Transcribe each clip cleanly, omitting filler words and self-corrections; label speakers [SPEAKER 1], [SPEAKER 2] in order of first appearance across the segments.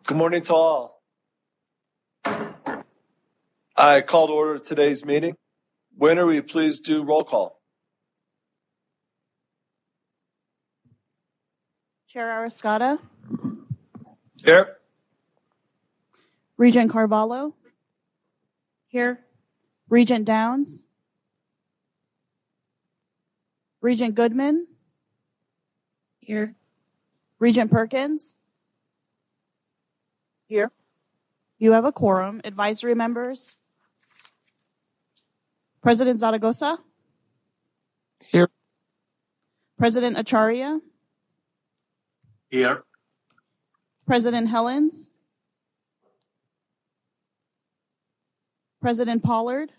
[SPEAKER 1] Good morning to all. I call to order today's meeting. Winner, will you please do roll call?
[SPEAKER 2] Chair Arascata,
[SPEAKER 1] Here.
[SPEAKER 2] Regent Carvalho,
[SPEAKER 3] Here.
[SPEAKER 2] Regent Downs, Regent Goodman,
[SPEAKER 3] Here.
[SPEAKER 2] Regent Perkins.
[SPEAKER 3] Here.
[SPEAKER 2] You have a quorum. Advisory members. President Zaragoza.
[SPEAKER 1] Here.
[SPEAKER 2] President Acharya.
[SPEAKER 1] Here.
[SPEAKER 2] President Helens. President Pollard.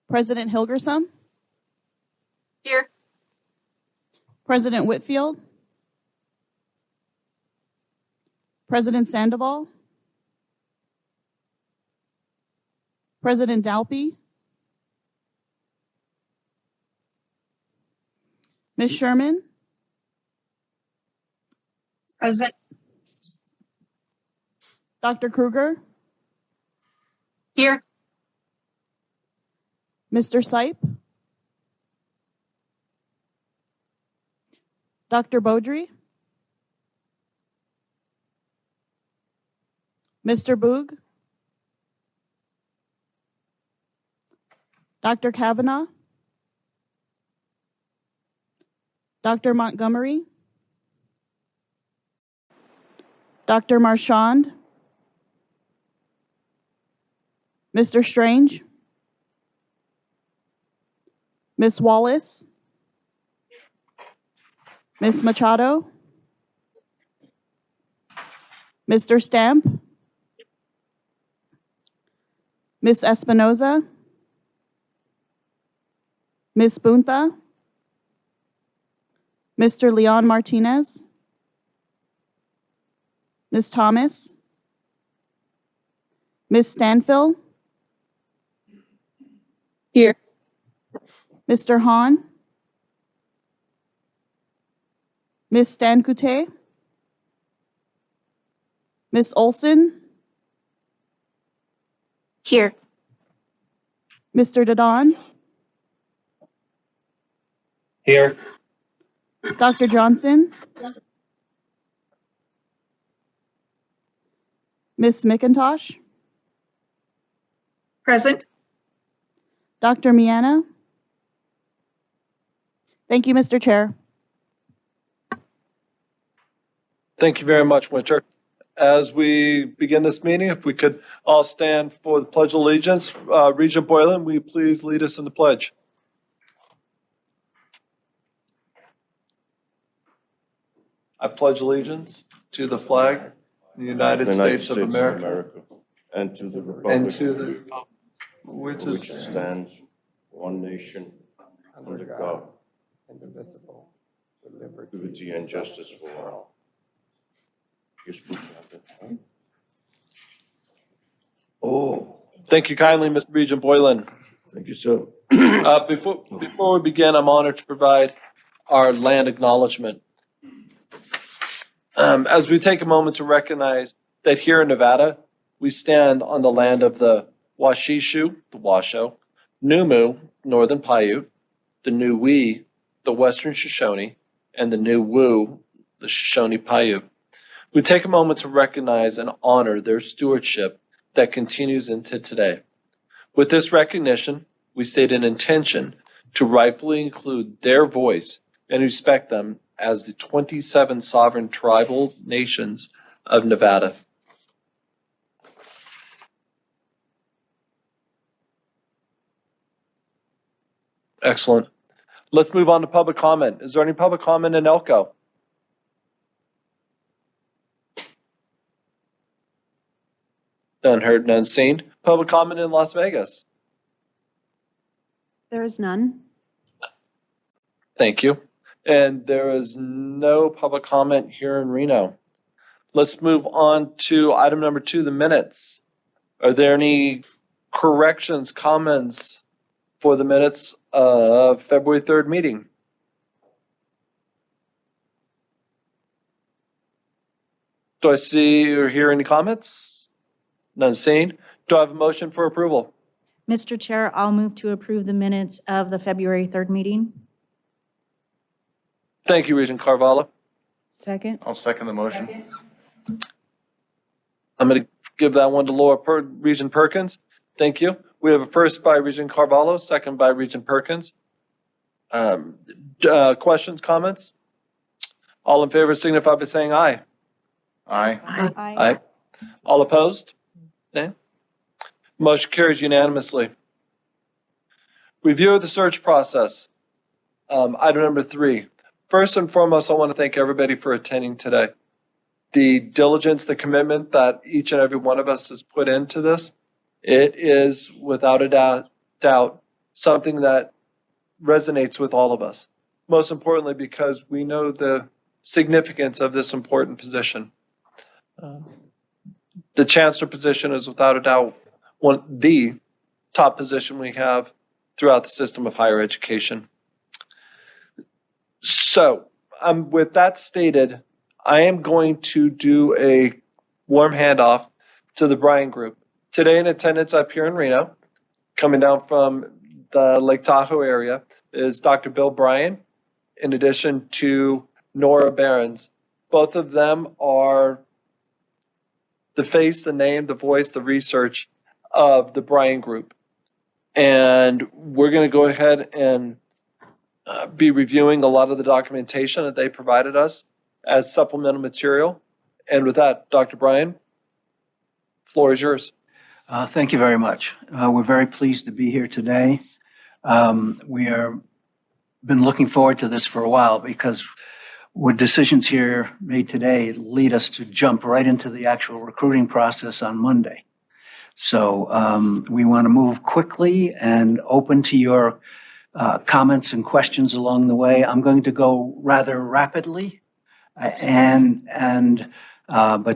[SPEAKER 2] President Hilgersom.
[SPEAKER 3] Here.
[SPEAKER 2] President Whitfield. President Sandoval. President Dalpy. Ms. Sherman.
[SPEAKER 3] Present.
[SPEAKER 2] Dr. Kruger.
[SPEAKER 3] Here.
[SPEAKER 2] Mr. Sipe. Dr. Beaudry. Mr. Boog. Dr. Kavanaugh. Dr. Montgomery. Dr. Marchand. Mr. Strange. Ms. Wallace. Ms. Machado. Mr. Stamp. Ms. Espinoza. Ms. Bunta. Mr. Leon Martinez. Ms. Thomas. Ms. Stanfill.
[SPEAKER 3] Here.
[SPEAKER 2] Mr. Hahn. Ms. Stankute. Ms. Olson.
[SPEAKER 3] Here.
[SPEAKER 2] Mr. Dadon.
[SPEAKER 1] Here.
[SPEAKER 2] Dr. Johnson. Ms. McIntosh.
[SPEAKER 3] Present.
[SPEAKER 2] Dr. Miana. Thank you, Mr. Chair.
[SPEAKER 1] Thank you very much, Winter. As we begin this meeting, if we could all stand for the Pledge of Allegiance. Regent Boylan, will you please lead us in the pledge? I pledge allegiance to the flag of the United States of America
[SPEAKER 4] and to the
[SPEAKER 1] and
[SPEAKER 4] republic
[SPEAKER 1] to the which
[SPEAKER 4] which stands one nation under God,
[SPEAKER 5] indivisible, with
[SPEAKER 4] liberty and justice for all. You're supposed to have that, huh? Oh,
[SPEAKER 1] Thank you kindly, Mr. Regent Boylan.
[SPEAKER 4] thank you, sir.
[SPEAKER 1] Before we begin, I'm honored to provide our land acknowledgement. As we take a moment to recognize that here in Nevada, we stand on the land of the Washishu, the Washoe, Numu, Northern Paiute, the Nuwe, the Western Shoshone, and the Nuwu, the Shoshone Paiute. We take a moment to recognize and honor their stewardship that continues into today. With this recognition, we state an intention to rightfully include their voice and respect them as the 27 sovereign tribal nations of Nevada. Excellent. Let's move on to public comment. Is there any public comment in Elko? None heard, none seen. Public comment in Las Vegas?
[SPEAKER 3] There is none.
[SPEAKER 1] Thank you. And there is no public comment here in Reno. Let's move on to item number 2, the minutes. Are there any corrections, comments for the minutes of February 3rd meeting? Do I see or hear any comments? None seen. Do I have a motion for approval?
[SPEAKER 6] Mr. Chair, I'll move to approve the minutes of the February 3rd meeting.
[SPEAKER 1] Thank you, Regent Carvalho.
[SPEAKER 6] Second.
[SPEAKER 7] I'll second the motion.
[SPEAKER 1] I'm going to give that one to Regent Perkins. Thank you. We have a first by Regent Carvalho, second by Regent Perkins. Questions, comments? All in favor signify by saying aye.
[SPEAKER 7] Aye.
[SPEAKER 1] Aye. All opposed? Nay. Motion carries unanimously. Review of the search process. Item number 3. First and foremost, I want to thank everybody for attending today. The diligence, the commitment that each and every one of us has put into this, it is without a doubt something that resonates with all of us. Most importantly, because we know the significance of this important position. The Chancellor position is without a doubt the top position we have throughout the system of higher education. So, with that stated, I am going to do a warm handoff to the Bryan Group. Today in attendance up here in Reno, coming down from the Lake Tahoe area, is Dr. Bill Bryan, in addition to Nora Behrens. Both of them are the face, the name, the voice, the research of the Bryan Group. And we're going to go ahead and be reviewing a lot of the documentation that they provided us as supplemental material. And with that, Dr. Bryan, floor is yours.
[SPEAKER 8] Thank you very much. We're very pleased to be here today. We are been looking forward to this for a while because with decisions here made today lead us to jump right into the actual recruiting process on Monday. So we want to move quickly and open to your comments and questions along the way. I'm going to go rather rapidly but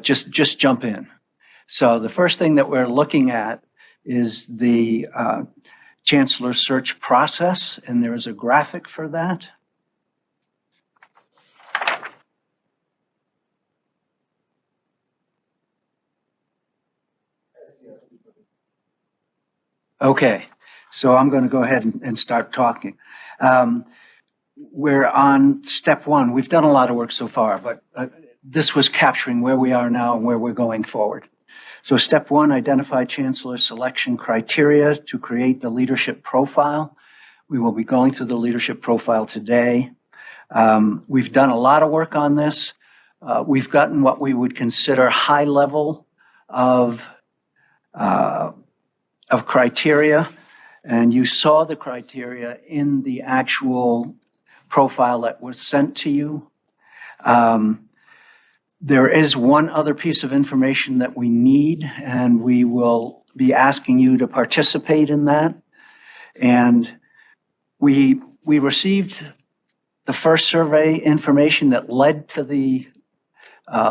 [SPEAKER 8] just jump in. So the first thing that we're looking at is the Chancellor search process, and there is a graphic for that. Okay, so I'm going to go ahead and start talking. We're on step 1. We've done a lot of work so far, but this was capturing where we are now and where we're going forward. So step 1, identify Chancellor selection criteria to create the leadership profile. We will be going through the leadership profile today. We've done a lot of work on this. We've gotten what we would consider high level of criteria, and you saw the criteria in the actual profile that was sent to you. There is one other piece of information that we need, and we will be asking you to participate in that. And we received the first survey information that led to the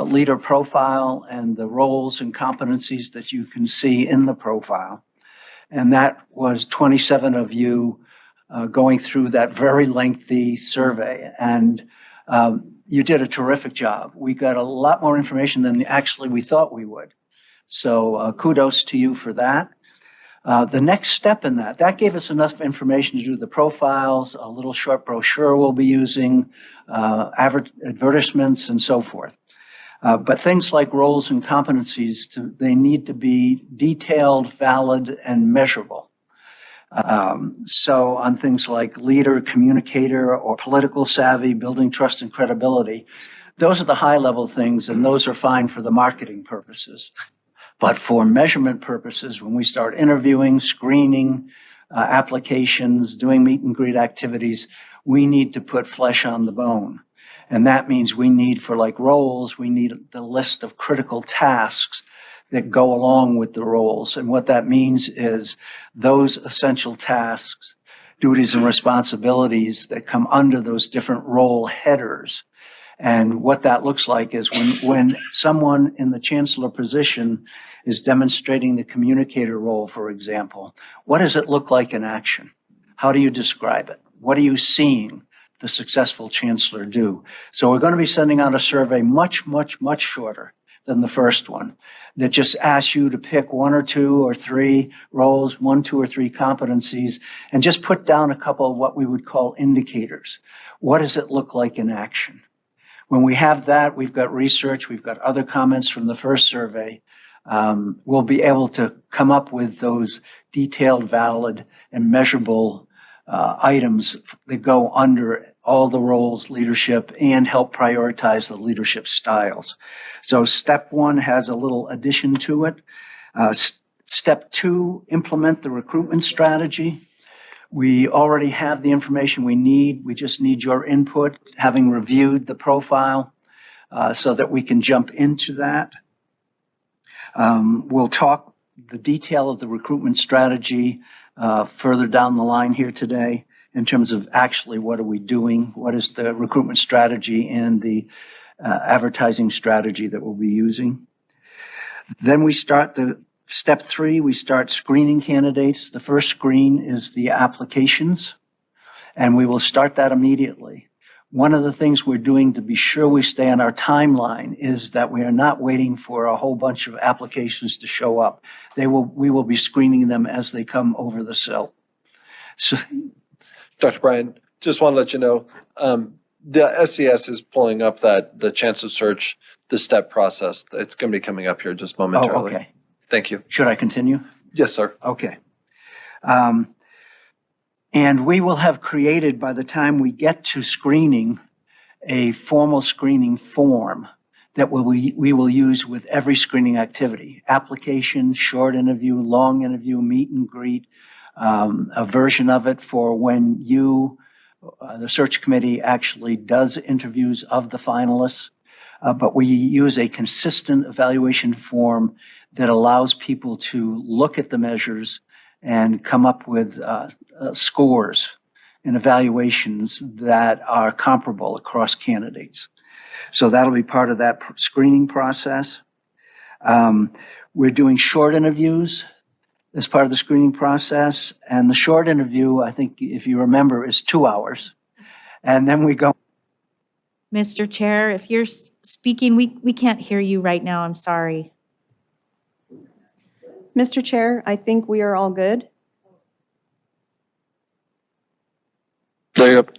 [SPEAKER 8] leader profile and the roles and competencies that you can see in the profile. And that was 27 of you going through that very lengthy survey. And you did a terrific job. We got a lot more information than actually we thought we would. So kudos to you for that. The next step in that gave us enough information to do the profiles, a little short brochure we'll be using, advertisements and so forth. But things like roles and competencies, they need to be detailed, valid, and measurable. So on things like leader, communicator, or political savvy, building trust and credibility, those are the high-level things, and those are fine for the marketing purposes. But for measurement purposes, when we start interviewing, screening, applications, doing meet and greet activities, we need to put flesh on the bone. And that means we need, for like roles, we need the list of critical tasks that go along with the roles. And what that means is those essential tasks, duties and responsibilities that come under those different role headers. And what that looks like is when someone in the Chancellor position is demonstrating the communicator role, for example, what does it look like in action? How do you describe it? What are you seeing the successful Chancellor do? So we're going to be sending out a survey much, much, much shorter than the first one, that just asks you to pick one or two or three roles, one, two, or three competencies, and just put down a couple of what we would call indicators. What does it look like in action? When we have that, we've got research, we've got other comments from the first survey. We'll be able to come up with those detailed, valid, and measurable items that go under all the roles, leadership, and help prioritize the leadership styles. So step one has a little addition to it. Step two, implement the recruitment strategy. We already have the information we need. We just need your input, having reviewed the profile, so that we can jump into that. We'll talk the detail of the recruitment strategy further down the line here today in terms of actually what are we doing, what is the recruitment strategy and the advertising strategy that we'll be using. Then we start step three, we start screening candidates. The first screen is the applications, and we will start that immediately. One of the things we're doing to be sure we stay on our timeline is that we are not waiting for a whole bunch of applications to show up. We will be screening them as they come over the sill. So,
[SPEAKER 1] Dr. Bryan, just want to let you know, the SES is pulling up the Chancellor search, the step process. It's going to be coming up here just momentarily.
[SPEAKER 8] okay.
[SPEAKER 1] Thank you.
[SPEAKER 8] Should I continue?
[SPEAKER 1] Yes, sir.
[SPEAKER 8] Okay. And we will have created, by the time we get to screening, a formal screening form that we will use with every screening activity. Application, short interview, long interview, meet and greet, a version of it for when the search committee actually does interviews of the finalists. But we use a consistent evaluation form that allows people to look at the measures and come up with scores and evaluations that are comparable across candidates. So that'll be part of that screening process. We're doing short interviews as part of the screening process. And the short interview, I think, if you remember, is 2 hours. And then we go.
[SPEAKER 6] Mr. Chair, if you're speaking, we can't hear you right now. I'm sorry.
[SPEAKER 3] Mr. Chair, I think we are all good.
[SPEAKER 1] There you go.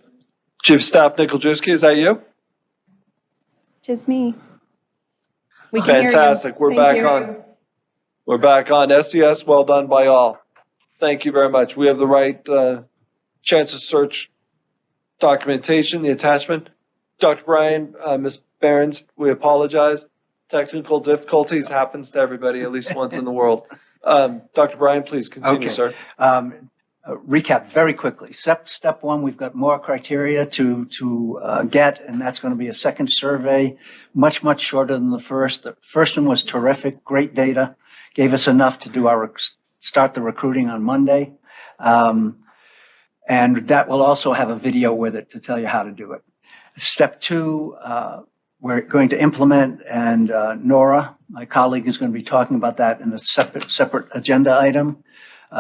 [SPEAKER 1] Chief of Staff Nikolajewski, is that you?
[SPEAKER 3] Tis me. We can hear you.
[SPEAKER 1] Fantastic. We're
[SPEAKER 3] Thank
[SPEAKER 1] back
[SPEAKER 3] you.
[SPEAKER 1] on. We're back on. SES, well done by all. Thank you very much. We have the right Chancellor search documentation, the attachment. Dr. Bryan, Ms. Behrens, we apologize. Technical difficulties happens to everybody at least once in the world. Dr. Bryan, please continue,
[SPEAKER 8] Okay.
[SPEAKER 1] sir.
[SPEAKER 8] Recap very quickly. Step one, we've got more criteria to get, and that's going to be a second survey, much shorter than the first. The first one was terrific, great data, gave us enough to start the recruiting on Monday. And that will also have a video with it to tell you how to do it. Step two, we're going to implement, and Nora, my colleague, is going to be talking about that in a separate agenda item.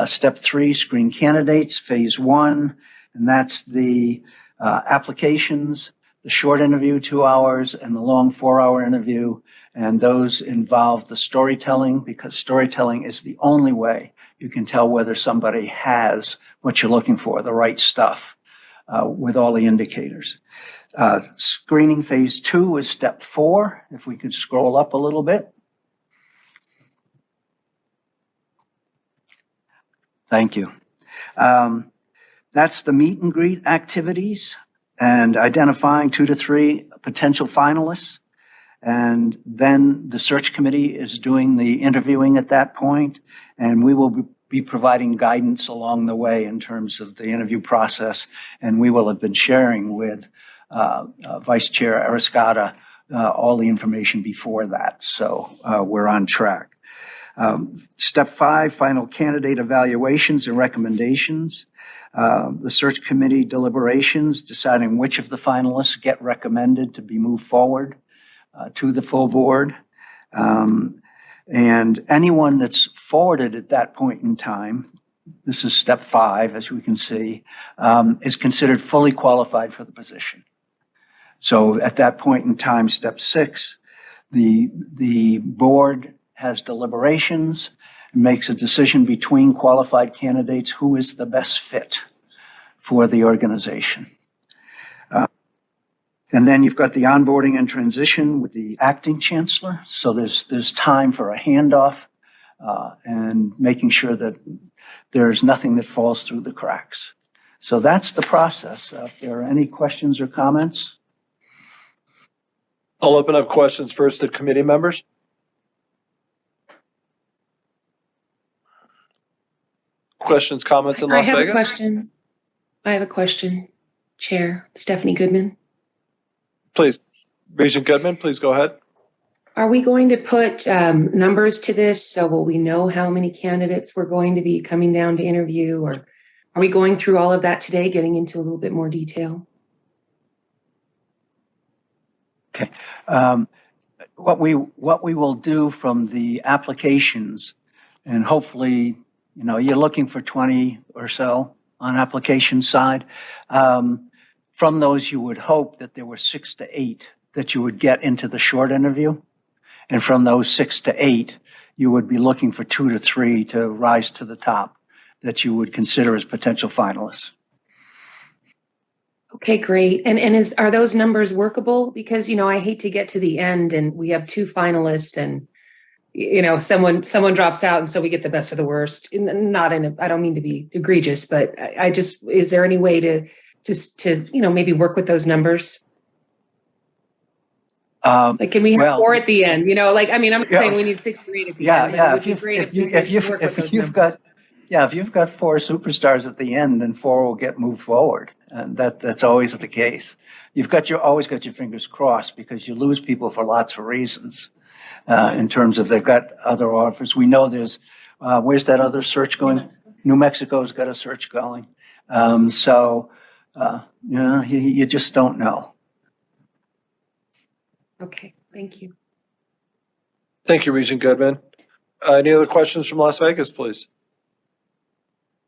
[SPEAKER 8] Step three, screen candidates, phase one, and that's the applications, the short interview, 2 hours, and the long 4-hour interview. And those involve the storytelling, because storytelling is the only way you can tell whether somebody has what you're looking for, the right stuff, with all the indicators. Screening phase two is step four. If we could scroll up a little bit. Thank you. That's the meet and greet activities and identifying 2 to 3 potential finalists. And then the search committee is doing the interviewing at that point, and we will be providing guidance along the way in terms of the interview process. And we will have been sharing with Vice Chair Ariscata all the information before that. So we're on track. Step 5, final candidate evaluations and recommendations. The search committee deliberations, deciding which of the finalists get recommended to be moved forward to the full board. And anyone that's forwarded at that point in time, this is step 5, as we can see, is considered fully qualified for the position. So at that point in time, step 6, The board has deliberations, makes a decision between qualified candidates who is the best fit for the organization. And then you've got the onboarding and transition with the acting chancellor. So there's time for a handoff and making sure that there's nothing that falls through the cracks. So that's the process. If there are any questions or comments?
[SPEAKER 1] I'll open up questions first to committee members. Questions, comments in Las
[SPEAKER 9] I have
[SPEAKER 1] Vegas?
[SPEAKER 9] a question. I have a question. Chair Stephanie Goodman.
[SPEAKER 1] Please, Regent Goodman, please go ahead.
[SPEAKER 9] Are we going to put numbers to this? So will we know how many candidates we're going to be coming down to interview? Or are we going through all of that today, getting into a little bit more detail?
[SPEAKER 8] Okay. What we will do from the applications, and hopefully, you're looking for 20 or so on application side. From those, you would hope that there were 6 to 8 that you would get into the short interview. And from those 6 to 8, you would be looking for 2 to 3 to rise to the top that you would consider as potential finalists.
[SPEAKER 9] Okay, great. And are those numbers workable? Because, I hate to get to the end and we have 2 finalists and, someone drops out and so we get the best of the worst. I don't mean to be egregious, but is there any way to maybe work with those numbers? Can we have 4 at the end? I'm saying we need 6 to 8 at the end.
[SPEAKER 8] Yeah. If you've got 4 superstars at the end, then 4 will get moved forward, and that's always the case. You've always got your fingers crossed because you lose people for lots of reasons. In terms of they've got other offers, we know there's where's that other search going? New Mexico's got a search going, you just don't know.
[SPEAKER 9] Okay, thank you.
[SPEAKER 1] Thank you, Regent Goodman. Any other questions from Las Vegas, please?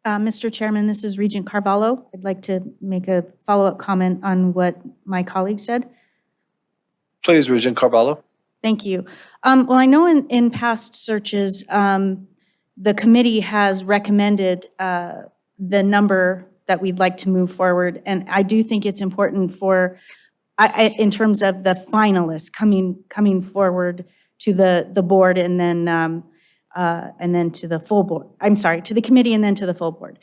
[SPEAKER 6] Mr. Chairman, this is Regent Carvalho. I'd like to make a follow-up comment on what my colleague said.
[SPEAKER 1] Please, Regent Carvalho.
[SPEAKER 6] Thank you. Well, I know in past searches, the committee has recommended the number that we'd like to move forward. And I do think it's important in terms of the finalists coming forward to the board and then to the full board. I'm sorry, to the committee and then to the full board.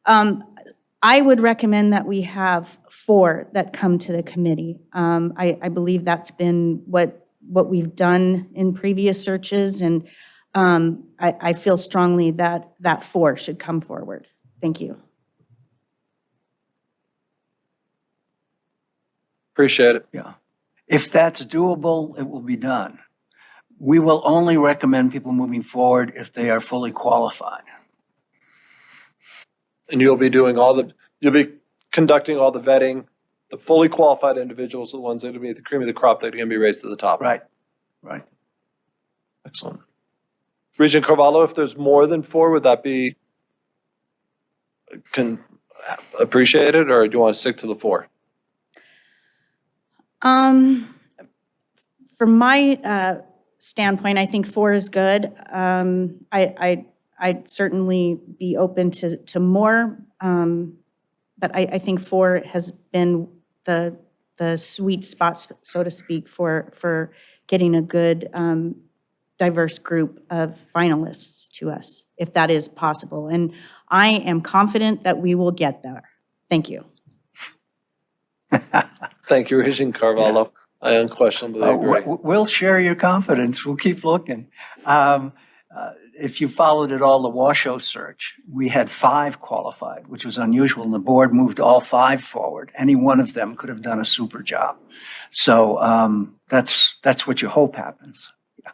[SPEAKER 6] I would recommend that we have 4 that come to the committee. I believe that's been what we've done in previous searches, and I feel strongly that 4 should come forward. Thank you.
[SPEAKER 1] Appreciate it.
[SPEAKER 8] Yeah. If that's doable, it will be done. We will only recommend people moving forward if they are fully qualified.
[SPEAKER 1] And you'll be conducting all the vetting. The fully qualified individuals are the ones that will be the cream of the crop that are going to be raised to the top.
[SPEAKER 8] Right.
[SPEAKER 1] Excellent. Regent Carvalho, if there's more than 4, would that be appreciated, or do you want to stick to the 4?
[SPEAKER 6] From my standpoint, I think 4 is good. I'd certainly be open to more, but I think 4 has been the sweet spot, so to speak, for getting a good diverse group of finalists to us, if that is possible. And I am confident that we will get there. Thank you.
[SPEAKER 1] Thank you, Regent Carvalho.
[SPEAKER 8] Yes.
[SPEAKER 1] I unquestionably agree.
[SPEAKER 8] We'll share your confidence. We'll keep looking. If you followed it all, the Washoe search, we had 5 qualified, which was unusual, and the board moved all 5 forward. Any one of them could have done a super job. So that's what you hope happens. Yeah.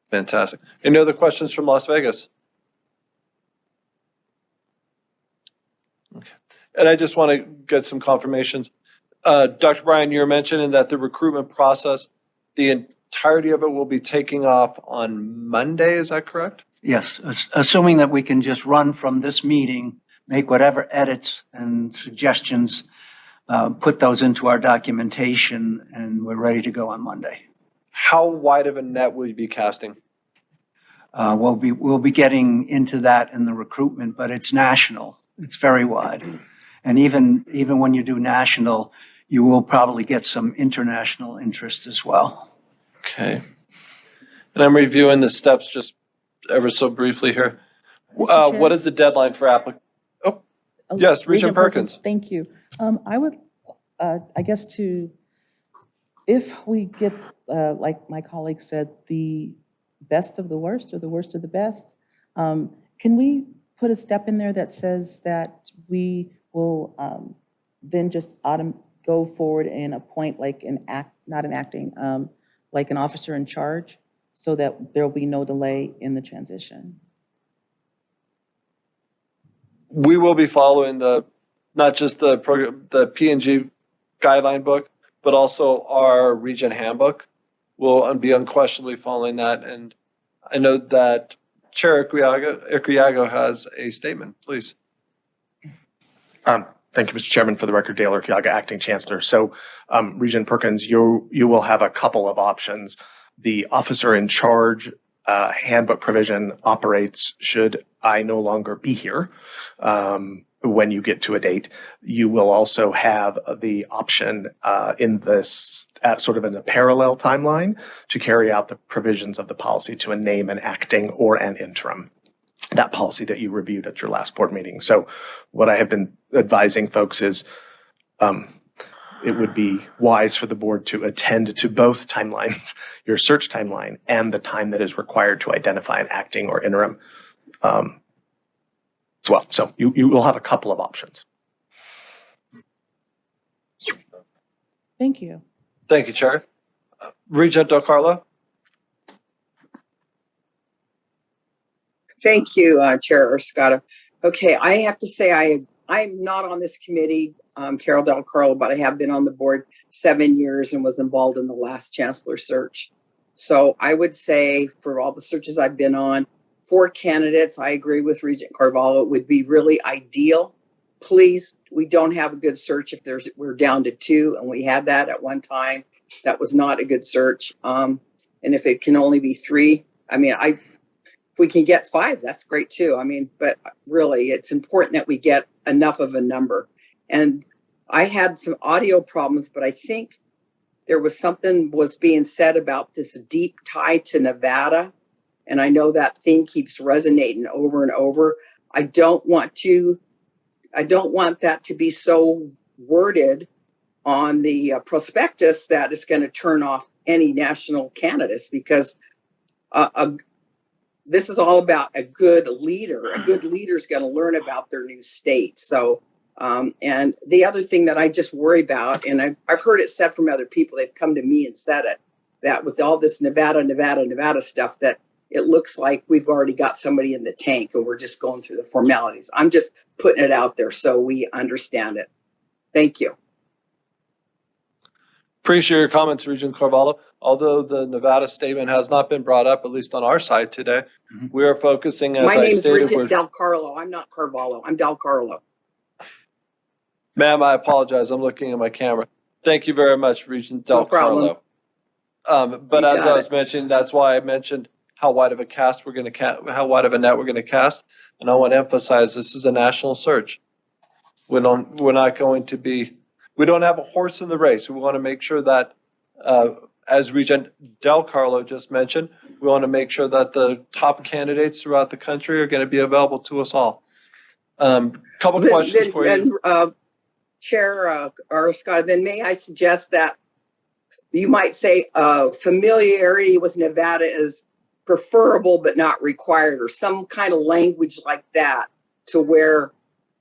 [SPEAKER 1] Fantastic. Any other questions from Las Vegas? Okay. And I just want to get some confirmations. Dr. Bryan, you're mentioning that the recruitment process, the entirety of it will be taking off on Monday, is that correct?
[SPEAKER 8] Yes, assuming that we can just run from this meeting, make whatever edits and suggestions put those into our documentation, and we're ready to go on Monday.
[SPEAKER 1] How wide of a net will you be casting?
[SPEAKER 8] We'll be getting into that in the recruitment, but it's national. It's very wide. And even when you do national, you will probably get some international interest as well.
[SPEAKER 1] Okay. And I'm reviewing the steps just ever so briefly here.
[SPEAKER 10] Mr. Chair?
[SPEAKER 1] What is the deadline for Yes, Regent Perkins.
[SPEAKER 10] Thank you. I would, I guess if we get, like my colleague said, the best of the worst or the worst of the best, can we put a step in there that says that we will then just go forward and appoint like like an officer in charge so that there'll be no delay in the transition?
[SPEAKER 1] We will be following not just the program, the P&G guideline book, but also our region handbook. We'll be unquestionably following that. And I know that Chair Iquiago has a statement, please.
[SPEAKER 11] Thank you, Mr. Chairman. For the record, Dale Iquiaga, Acting Chancellor. So, Regent Perkins, you will have a couple of options. The officer in charge handbook provision operates should I no longer be here when you get to a date. You will also have the option in this at sort of in a parallel timeline to carry out the provisions of the policy to name an acting or an interim. That policy that you reviewed at your last board meeting. So what I have been advising folks is it would be wise for the board to attend to both timelines, your search timeline and the time that is required to identify an acting or interim as well. So you will have a couple of options.
[SPEAKER 10] Thank you.
[SPEAKER 1] Thank you, Chair. Regent Del Carlo.
[SPEAKER 5] Thank you, Chair Urscata. Okay, I have to say I'm not on this committee, Carol Del Carlo, but I have been on the board 7 years and was involved in the last Chancellor search. So I would say for all the searches I've been on, 4 candidates, I agree with Regent Carvalho, it would be really ideal. Please, we don't have a good search if we're down to 2, and we had that at one time. That was not a good search. And if it can only be 3, I mean, if we can get 5, that's great too. I mean, but really it's important that we get enough of a number. And I had some audio problems, but I think there was something was being said about this deep tie to Nevada. And I know that thing keeps resonating over and over. I don't want that to be so worded on the prospectus that it's going to turn off any national candidates, because this is all about a good leader. A good leader is going to learn about their new state. So, and the other thing that I just worry about, and I've heard it said from other people, they've come to me and said it, that with all this Nevada stuff, that it looks like we've already got somebody in the tank and we're just going through the formalities. I'm just putting it out there so we understand it. Thank you.
[SPEAKER 1] Appreciate your comments, Regent Carvalho. Although the Nevada statement has not been brought up, at least on our side today, we are focusing, as
[SPEAKER 5] My
[SPEAKER 1] I
[SPEAKER 5] name's
[SPEAKER 1] stated.
[SPEAKER 5] Regent Del Carlo. I'm not Carvalho. I'm Del Carlo.
[SPEAKER 1] Ma'am, I apologize. I'm looking at my camera. Thank you very much, Regent Del
[SPEAKER 5] No problem.
[SPEAKER 1] Carlo. But
[SPEAKER 5] You
[SPEAKER 1] as
[SPEAKER 5] got
[SPEAKER 1] I was mentioning, that's why I mentioned how wide of a cast we're going to how wide of a net we're going to cast. And I want to emphasize this is a national search. We don't have a horse in the race. We want to make sure that, as Regent Del Carlo just mentioned, we want to make sure that the top candidates throughout the country are going to be available to us all. Couple questions for you.
[SPEAKER 5] Chair Scott, then may I suggest that you might say familiarity with Nevada is preferable but not required, or some kind of language like that, to where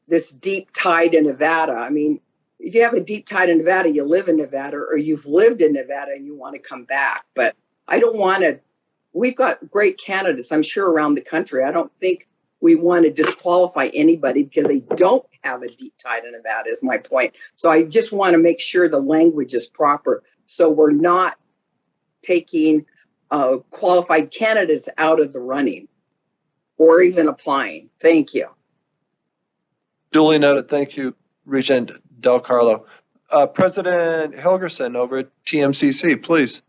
[SPEAKER 5] this deep tie to Nevada. I mean, if you have a deep tie to Nevada, you live in Nevada, or you've lived in Nevada and you want to come back. But I don't want to, we've got great candidates, I'm sure, around the country. I don't think we want to disqualify anybody because they don't have a deep tie to Nevada, is my point. So I just want to make sure the language is proper, so we're not taking qualified candidates out of the running or even applying. Thank you.
[SPEAKER 1] Duly noted. Thank you, Regent Del Carlo. President Helgerson over at TMCC, please.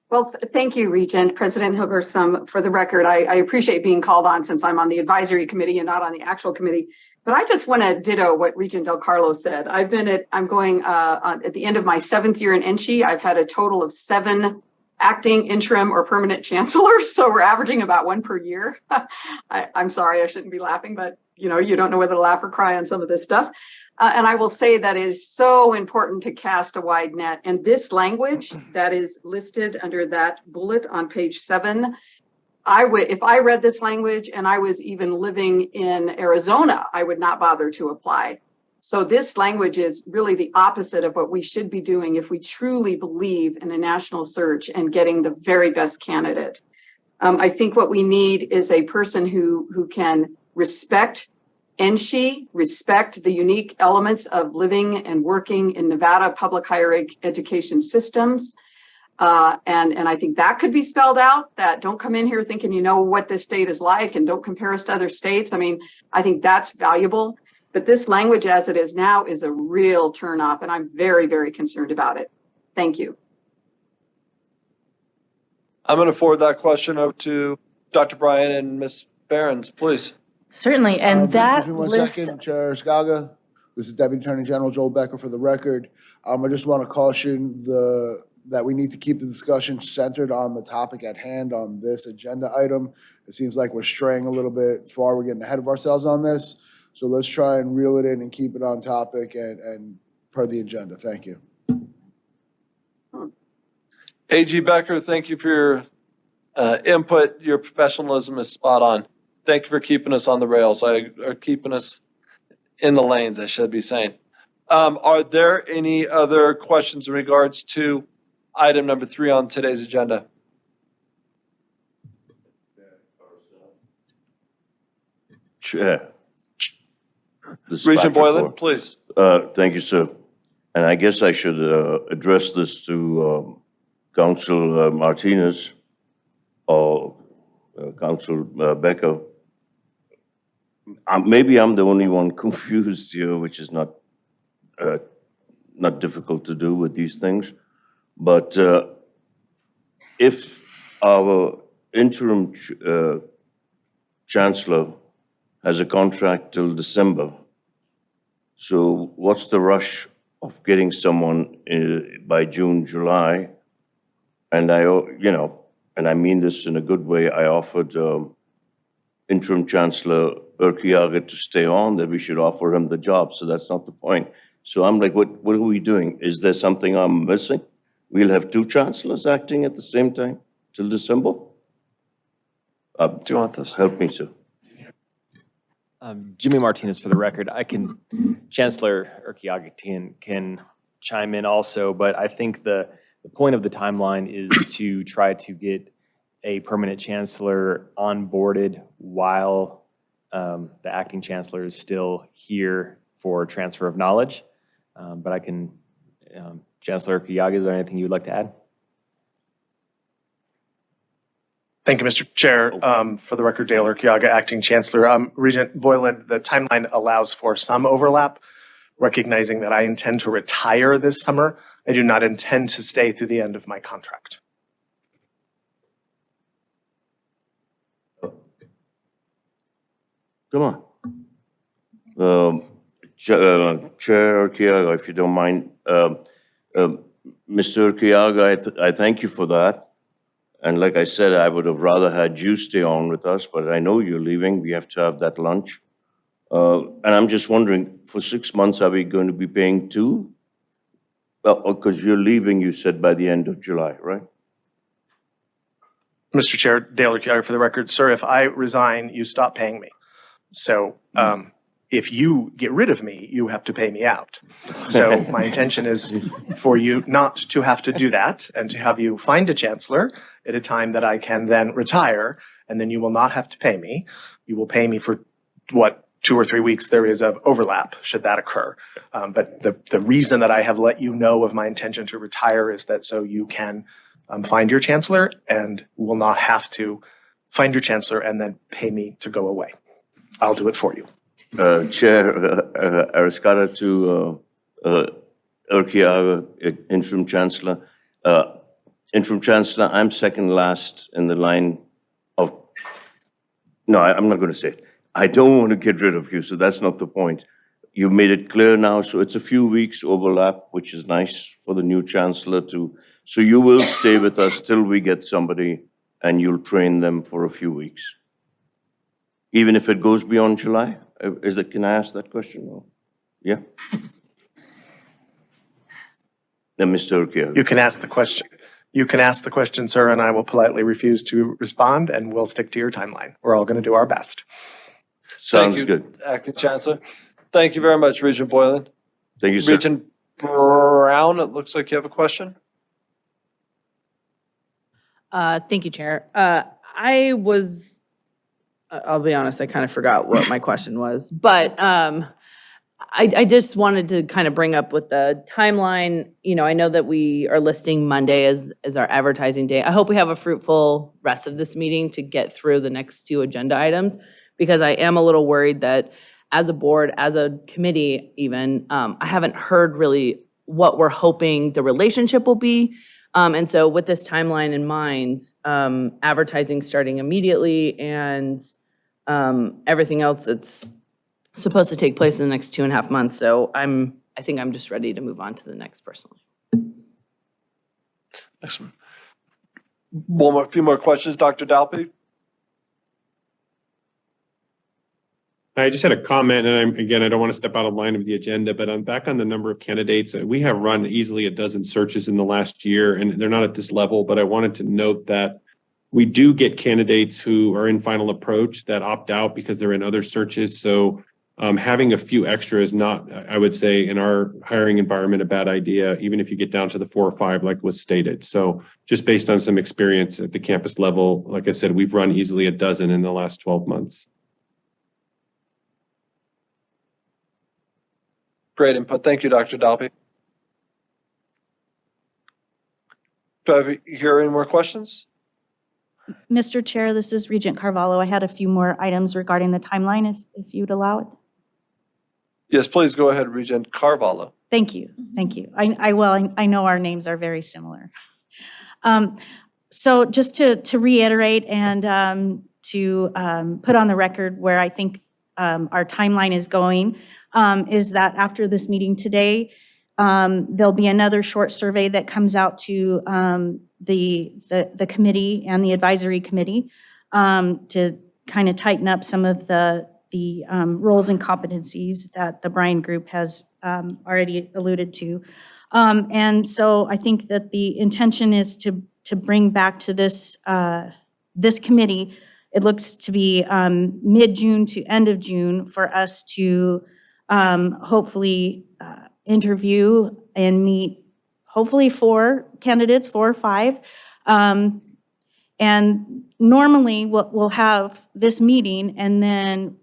[SPEAKER 12] Well, thank you, Regent. President Hilgersum. For the record, I appreciate being called on since I'm on the advisory committee and not on the actual committee. But I just want to ditto what Regent Del Carlo said. I'm going at the end of my 7th year in NSHE. I've had a total of 7 acting, interim, or permanent chancellors. So we're averaging about 1 per year. I'm sorry, I shouldn't be laughing, but you don't know whether to laugh or cry on some of this stuff. And I will say that it is so important to cast a wide net. And this language that is listed under that bullet on page 7, if I read this language and I was even living in Arizona, I would not bother to apply. So this language is really the opposite of what we should be doing if we truly believe in a national search and getting the very best candidate. I think what we need is a person who can respect NSHE, respect the unique elements of living and working in Nevada public higher education systems. And I think that could be spelled out, that don't come in here thinking you know what this state is like and don't compare us to other states. I mean, I think that's valuable. But this language as it is now is a real turnoff, and I'm very, very concerned about it. Thank you.
[SPEAKER 1] I'm going to forward that question over to Dr. Bryan and Ms. Behrens, please.
[SPEAKER 6] Certainly, and that
[SPEAKER 13] Excuse me one
[SPEAKER 6] list.
[SPEAKER 13] second, Chair Scaga. This is Deputy Attorney General Joel Becker for the record. I just want to caution that we need to keep the discussion centered on the topic at hand on this agenda item. It seems like we're straying a little bit far. We're getting ahead of ourselves on this. So let's try and reel it in and keep it on topic and per the agenda. Thank you.
[SPEAKER 1] AG Becker, thank you for your input. Your professionalism is spot on. Thank you for keeping us on the rails, or keeping us in the lanes, I should be saying. Are there any other questions in regards to item number 3 on today's agenda?
[SPEAKER 4] Chair. This is
[SPEAKER 1] Regent
[SPEAKER 4] Patrick
[SPEAKER 1] Boylan,
[SPEAKER 4] Moore.
[SPEAKER 1] please.
[SPEAKER 4] Thank you, sir. And I guess I should address this to Council Martinez or Council Becker. Maybe I'm the only one confused here, which is not difficult to do with these things. But if our interim chancellor has a contract till December, so what's the rush of getting someone by June, July? And and I mean this in a good way, I offered interim chancellor Urquiaga to stay on, that we should offer him the job. So that's not the point. So I'm like, what are we doing? Is there something I'm missing? We'll have 2 chancellors acting at the same time till December?
[SPEAKER 1] Do you want this?
[SPEAKER 4] Help me, sir.
[SPEAKER 14] Jimmy Martinez for the record. Chancellor Urquiaga can chime in also, but I think the point of the timeline is to try to get a permanent chancellor onboarded while the acting chancellor is still here for transfer of knowledge. But I can, Chancellor Urquiaga, is there anything you would like to add?
[SPEAKER 11] Thank you, Mr. Chair. For the record, Dale Urquiaga, Acting Chancellor. Regent Boylan, the timeline allows for some overlap, recognizing that I intend to retire this summer. I do not intend to stay through the end of my contract.
[SPEAKER 4] Come on. Chair Urquiaga, if you don't mind. Mr. Urquiaga, I thank you for that. And like I said, I would have rather had you stay on with us, but I know you're leaving. We have to have that lunch. And I'm just wondering, for 6 months, are we going to be paying 2? Well, because you're leaving, you said, by the end of July, right?
[SPEAKER 11] Mr. Chair, Dale Urquiaga, for the record, sir, if I resign, you stop paying me. So if you get rid of me, you have to pay me out. So my intention is for you not to have to do that and to have you find a chancellor at a time that I can then retire, and then you will not have to pay me. You will pay me for what 2 or 3 weeks there is of overlap, should that occur. But the reason that I have let you know of my intention to retire is that so you can find your chancellor and will not have to find your chancellor and then pay me to go away. I'll do it for you.
[SPEAKER 4] Chair Arascata, to Urquiaga, Interim Chancellor. Interim Chancellor, I'm second last in the line of, no, I'm not going to say it. I don't want to get rid of you, so that's not the point. You made it clear now, so it's a few weeks overlap, which is nice for the new Chancellor to, so you will stay with us till we get somebody and you'll train them for a few weeks. Even if it goes beyond July? Can I ask that question? No? Yeah? Then Mr. Urquiaga.
[SPEAKER 11] You can ask the question. You can ask the question, sir, and I will politely refuse to respond, and we'll stick to your timeline. We're all going to do our best.
[SPEAKER 4] Sounds
[SPEAKER 1] Thank you,
[SPEAKER 4] good.
[SPEAKER 1] Acting Chancellor. Thank you very much, Regent Boylan.
[SPEAKER 4] Thank you, sir.
[SPEAKER 1] Regent Brown, it looks like you have a question.
[SPEAKER 15] Thank you, Chair. I'll be honest, I kind of forgot what my question was, but I just wanted to kind of bring up with the timeline, I know that we are listing Monday as our advertising day. I hope we have a fruitful rest of this meeting to get through the next two agenda items, because I am a little worried that as a board, as a committee even, I haven't heard really what we're hoping the relationship will be. And so with this timeline in mind, advertising starting immediately and everything else that's supposed to take place in the next 2.5 months. So I think I'm just ready to move on to the next personally.
[SPEAKER 1] Excellent. A few more questions, Dr. Dalpy.
[SPEAKER 16] I just had a comment, and I don't want to step out of line of the agenda, but I'm back on the number of candidates. We have run easily a dozen searches in the last year, and they're not at this level, but I wanted to note that we do get candidates who are in final approach that opt out because they're in other searches. So having a few extra is not, I would say, in our hiring environment, a bad idea, even if you get down to the 4 or 5, like was stated. So just based on some experience at the campus level, like I said, we've run easily a dozen in the last 12 months.
[SPEAKER 1] Great input. Thank you, Dr. Dalpy. Do I hear any more questions?
[SPEAKER 6] Mr. Chair, this is Regent Carvalho. I had a few more items regarding the timeline, if you'd allow it.
[SPEAKER 1] Yes, please go ahead, Regent Carvalho.
[SPEAKER 6] Thank you. Thank you. I know our names are very similar. So just to reiterate and to put on the record where I think our timeline is going, is that after this meeting today, there'll be another short survey that comes out to the committee and the advisory committee to kind of tighten up some of the roles and competencies that the Bryan Group has already alluded to. And so I think that the intention is to bring back to this committee, it looks to be mid-June to end of June for us to hopefully interview and meet hopefully 4 candidates, 4 or 5. And normally we'll have this meeting, and then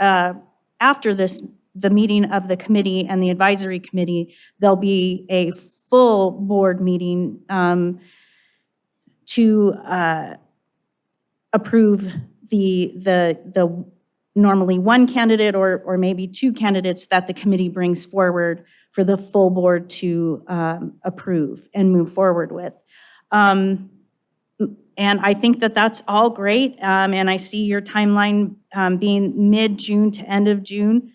[SPEAKER 6] after the meeting of the committee and the advisory committee, there'll be a full board meeting to approve the normally 1 candidate or maybe 2 candidates that the committee brings forward for the full board to approve and move forward with. And I think that that's all great. And I see your timeline being mid-June to end of June.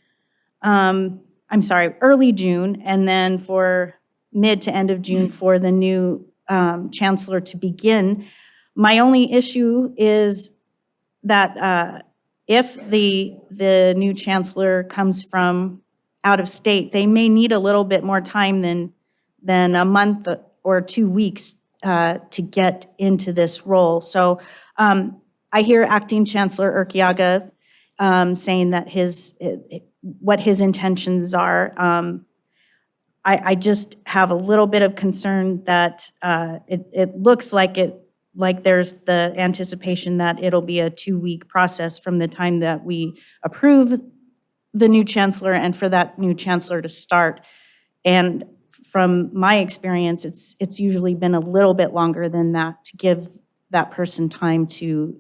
[SPEAKER 6] I'm sorry, early June, and then for mid to end of June for the new chancellor to begin. My only issue is that if the new chancellor comes from out of state, they may need a little bit more time than a month or 2 weeks to get into this role. So I hear Acting Chancellor Urquiaga saying that what his intentions are. I just have a little bit of concern that it looks like there's the anticipation that it'll be a 2-week process from the time that we approve the new chancellor and for that new chancellor to start. And from my experience, it's usually been a little bit longer than that to give that person time to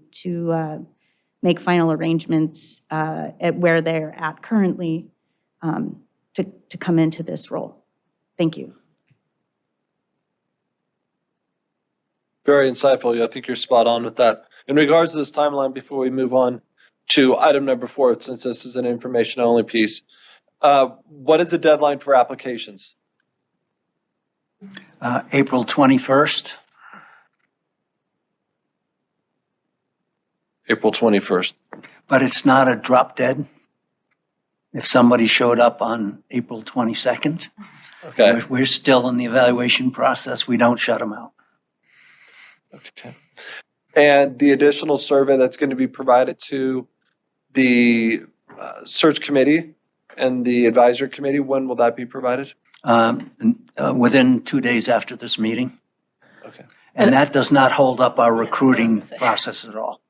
[SPEAKER 6] make final arrangements at where they're at currently to come into this role. Thank you.
[SPEAKER 1] Very insightful. I think you're spot on with that. In regards to this timeline, before we move on to item number 4, since this is an information only piece, what is the deadline for applications?
[SPEAKER 8] April 21st.
[SPEAKER 1] April 21st.
[SPEAKER 8] But it's not a drop dead. If somebody showed up on April 22nd,
[SPEAKER 1] Okay.
[SPEAKER 8] we're still in the evaluation process. We don't shut them out.
[SPEAKER 1] Okay. And the additional survey that's going to be provided to the search committee and the advisory committee, when will that be provided?
[SPEAKER 8] Within 2 days after this meeting.
[SPEAKER 1] Okay.
[SPEAKER 8] And that does not hold up our recruiting process at all.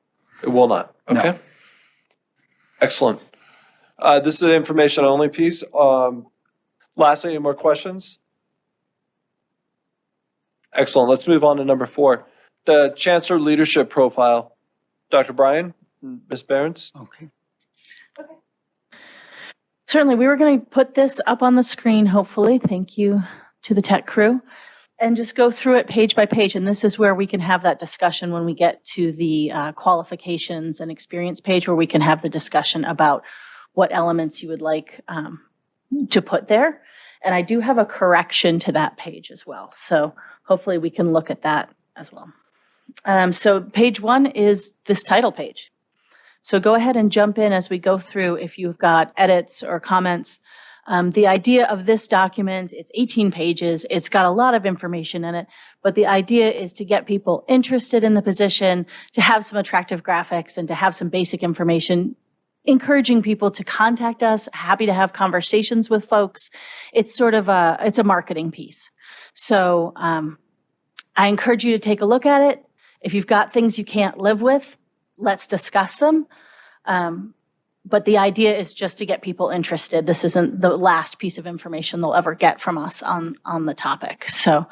[SPEAKER 1] It will not.
[SPEAKER 8] No.
[SPEAKER 1] Okay. Excellent. This is an information only piece. Lastly, any more questions? Excellent. Let's move on to number 4. The Chancellor leadership profile. Dr. Bryan, Ms. Behrens.
[SPEAKER 8] Okay.
[SPEAKER 2] Certainly, we were going to put this up on the screen, hopefully. Thank you to the tech crew. And just go through it page by page. And this is where we can have that discussion when we get to the qualifications and experience page, where we can have the discussion about what elements you would like to put there. And I do have a correction to that page as well. So hopefully we can look at that as well. So page 1 is this title page. So go ahead and jump in as we go through if you've got edits or comments. The idea of this document, it's 18 pages. It's got a lot of information in it, but the idea is to get people interested in the position, to have some attractive graphics and to have some basic information, encouraging people to contact us, happy to have conversations with folks. It's sort of it's a marketing piece. So I encourage you to take a look at it. If you've got things you can't live with, let's discuss them. But the idea is just to get people interested. This isn't the last piece of information they'll ever get from us on the topic. So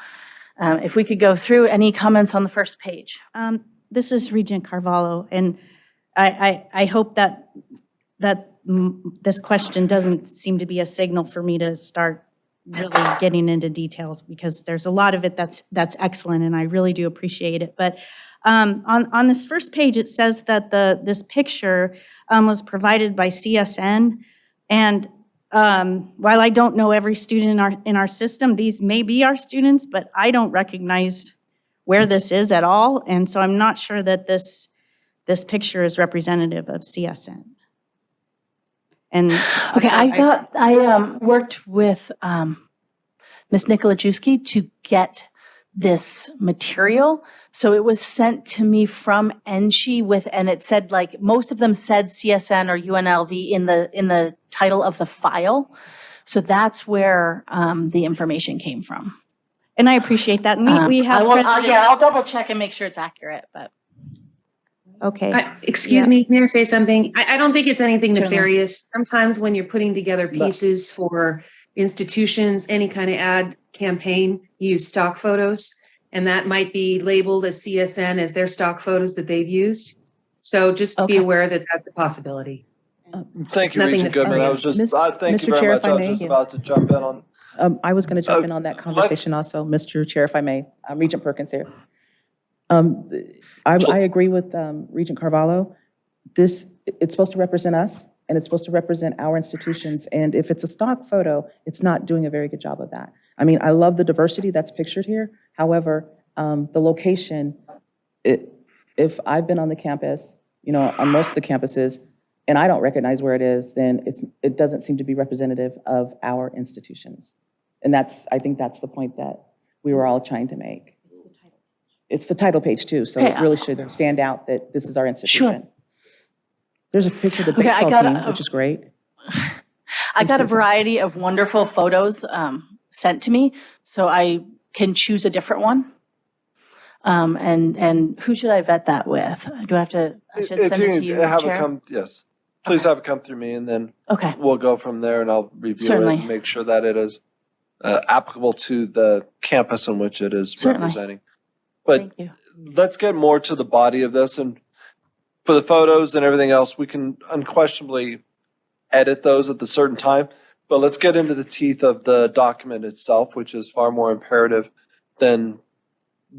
[SPEAKER 2] if we could go through any comments on the first page.
[SPEAKER 6] This is Regent Carvalho, and I hope that this question doesn't seem to be a signal for me to start really getting into details, because there's a lot of it that's excellent, and I really do appreciate it. But on this first page, it says that this picture was provided by CSN, and while I don't know every student in our system, these may be our students, but I don't recognize where this is at all, and so I'm not sure that this picture is representative of CSN. And
[SPEAKER 2] Okay, I worked with Ms. Nikolajewski to get this material. So it was sent to me from NSHE and it said, like, most of them said CSN or UNLV in the title of the file. So that's where the information came from.
[SPEAKER 6] And I appreciate that. And we have
[SPEAKER 2] I'll double check and make sure it's accurate, but.
[SPEAKER 6] Okay.
[SPEAKER 9] Excuse me, may I say something? I don't think it's anything
[SPEAKER 2] Certainly.
[SPEAKER 9] nefarious. Sometimes when you're putting together pieces for institutions, any kind of ad campaign, you use stock photos, and that might be labeled as CSN as their stock photos that they've used. So just be aware that that's a possibility.
[SPEAKER 1] Thank you,
[SPEAKER 9] Nothing
[SPEAKER 1] Regent Goodman. I was just, thank you
[SPEAKER 10] Mr.
[SPEAKER 1] very
[SPEAKER 10] Chair,
[SPEAKER 1] much.
[SPEAKER 10] if I
[SPEAKER 1] I was
[SPEAKER 10] may.
[SPEAKER 1] just about to jump in on.
[SPEAKER 10] I was going to jump in on that conversation also, Mr. Chair, if I may. Regent Perkins here. I agree with Regent Carvalho. It's supposed to represent us, and it's supposed to represent our institutions. And if it's a stock photo, it's not doing a very good job of that. I mean, I love the diversity that's pictured here. However, the location, if I've been on the campus, on most of the campuses, and I don't recognize where it is, then it doesn't seem to be representative of our institutions. And I think that's the point that we were all trying to make. It's the title page too, so it really should stand out that this is our institution.
[SPEAKER 2] Sure.
[SPEAKER 10] There's a picture of the baseball team, which is great.
[SPEAKER 2] I got a variety of wonderful photos sent to me, so I can choose a different one. And who should I vet that with? Do I have to? I should send it to you, Chair?
[SPEAKER 1] Yes, please have it come through me, and then
[SPEAKER 2] Okay.
[SPEAKER 1] we'll go from there, and I'll review
[SPEAKER 2] Certainly.
[SPEAKER 1] it and make sure that it is applicable to the campus in which it is
[SPEAKER 2] Certainly.
[SPEAKER 1] representing. But
[SPEAKER 2] Thank you.
[SPEAKER 1] let's get more to the body of this, and for the photos and everything else, we can unquestionably edit those at the certain time. But let's get into the teeth of the document itself, which is far more imperative than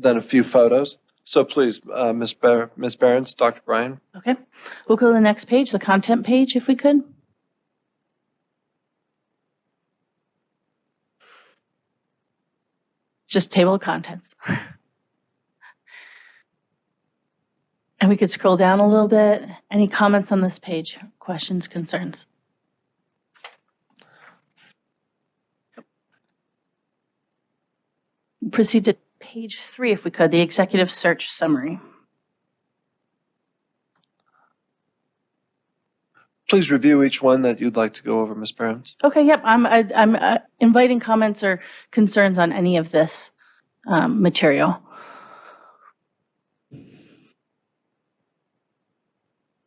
[SPEAKER 1] a few photos. So please, Ms. Behrens, Dr. Bryan.
[SPEAKER 2] Okay, we'll go to the next page, the content page, if we could. Just table of contents. And we could scroll down a little bit. Any comments on this page? Questions, concerns? Proceed to page 3, if we could, the executive search summary.
[SPEAKER 1] Please review each one that you'd like to go over, Ms. Behrens.
[SPEAKER 2] Okay, yep, I'm inviting comments or concerns on any of this material.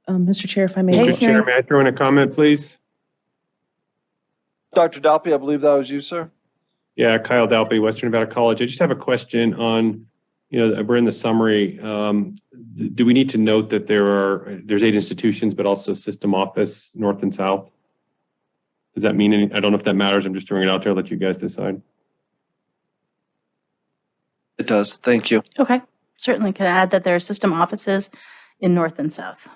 [SPEAKER 10] Mr. Chair, if I may.
[SPEAKER 16] Mr. Chair, may I throw in a comment, please?
[SPEAKER 1] Dr. Dalpy, I believe that was you, sir.
[SPEAKER 16] Yeah, Kyle Dalpy, Western Nevada College. I just have a question on, we're in the summary. Do we need to note that there's 8 institutions, but also system office, north and south? Does that mean I don't know if that matters. I'm just throwing it out there. I'll let you guys decide.
[SPEAKER 1] It does. Thank you.
[SPEAKER 2] Okay, certainly can add that there are system offices in north and south.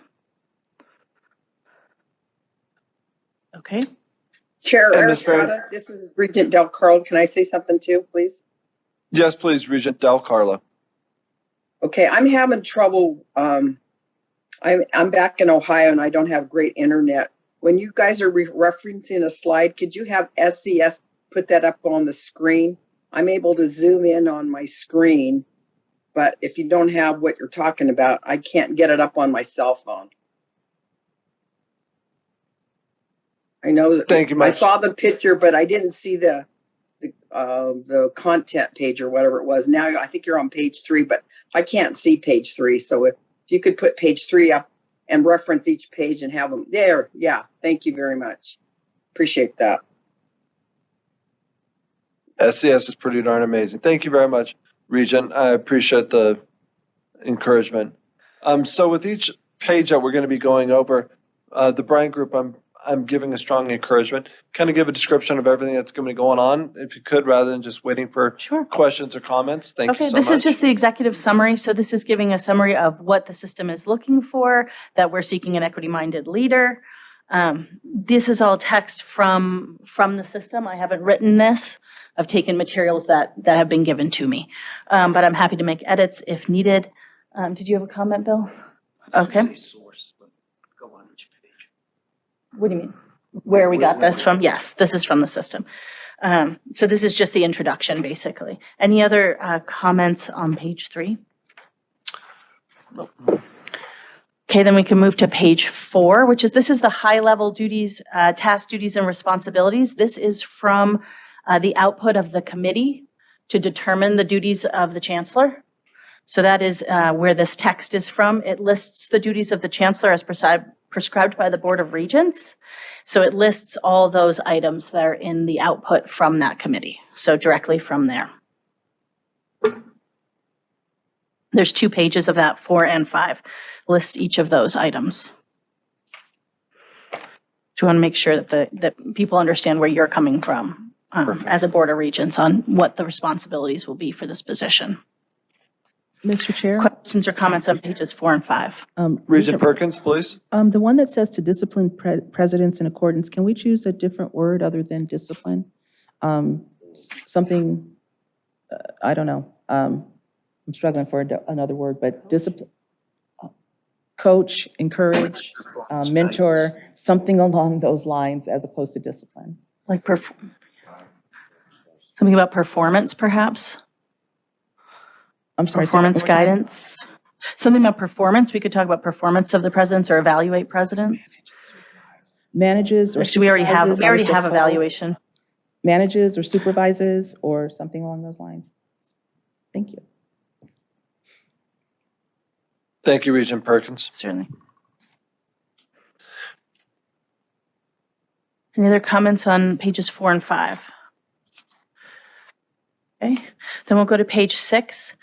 [SPEAKER 2] Okay.
[SPEAKER 5] Chair
[SPEAKER 1] And Ms. Behrens-
[SPEAKER 5] Estrada, this is Regent Del Carlo. Can I say something too, please?
[SPEAKER 1] Yes, please, Regent Del Carlo.
[SPEAKER 5] Okay, I'm having trouble. I'm back in Ohio and I don't have great internet. When you guys are referencing a slide, could you have SCS put that up on the screen? I'm able to zoom in on my screen, but if you don't have what you're talking about, I can't get it up on my cell phone. I know that.
[SPEAKER 1] Thank you much.
[SPEAKER 5] I saw the picture, but I didn't see the content page or whatever it was. Now I think you're on page 3, but I can't see page 3. So if you could put page 3 up and reference each page and have them there. Yeah. Thank you very much. Appreciate that.
[SPEAKER 1] SCS is pretty darn amazing. Thank you very much, Regent. I appreciate the encouragement. So with each page that we're going to be going over, the Bryan Group, I'm giving a strong encouragement. Kind of give a description of everything that's going to be going on, if you could, rather than just waiting for questions or comments. Thank you so much.
[SPEAKER 2] Okay, this is just the executive summary. So this is giving a summary of what the system is looking for, that we're seeking an equity-minded leader. This is all text from the system. I haven't written this. I've taken materials that have been given to me. But I'm happy to make edits if needed. Did you have a comment, Bill? Okay. What do you mean? Where we got this from? Yes, this is from the system. So this is just the introduction, basically. Any other comments on page 3? Okay, then we can move to page 4, which is, this is the high-level duties, task duties and responsibilities. This is from the output of the committee to determine the duties of the chancellor. So that is where this text is from. It lists the duties of the chancellor as prescribed by the Board of Regents. So it lists all those items that are in the output from that committee. So directly from there. There's 2 pages of that, 4 and 5, lists each of those items. So we want to make sure that people understand where you're coming from as a Board of Regents on what the responsibilities will be for this position.
[SPEAKER 10] Mr. Chair?
[SPEAKER 2] Questions or comments on pages 4 and 5?
[SPEAKER 1] Regent Perkins, please.
[SPEAKER 10] The one that says to discipline presidents in accordance, can we choose a different word other than discipline? Something, I don't know. I'm struggling for another word, but discipline, coach, encourage, mentor, something along those lines as opposed to discipline.
[SPEAKER 2] Like something about performance, perhaps?
[SPEAKER 10] I'm sorry.
[SPEAKER 2] Performance guidance. Something about performance. We could talk about performance of the presidents or evaluate presidents.
[SPEAKER 10] Manages or
[SPEAKER 2] we already have evaluation.
[SPEAKER 10] Manages or supervises or something along those lines. Thank you.
[SPEAKER 1] Thank you, Regent Perkins.
[SPEAKER 2] Certainly. Any other comments on pages 4 and 5? Okay, then we'll go to page 6.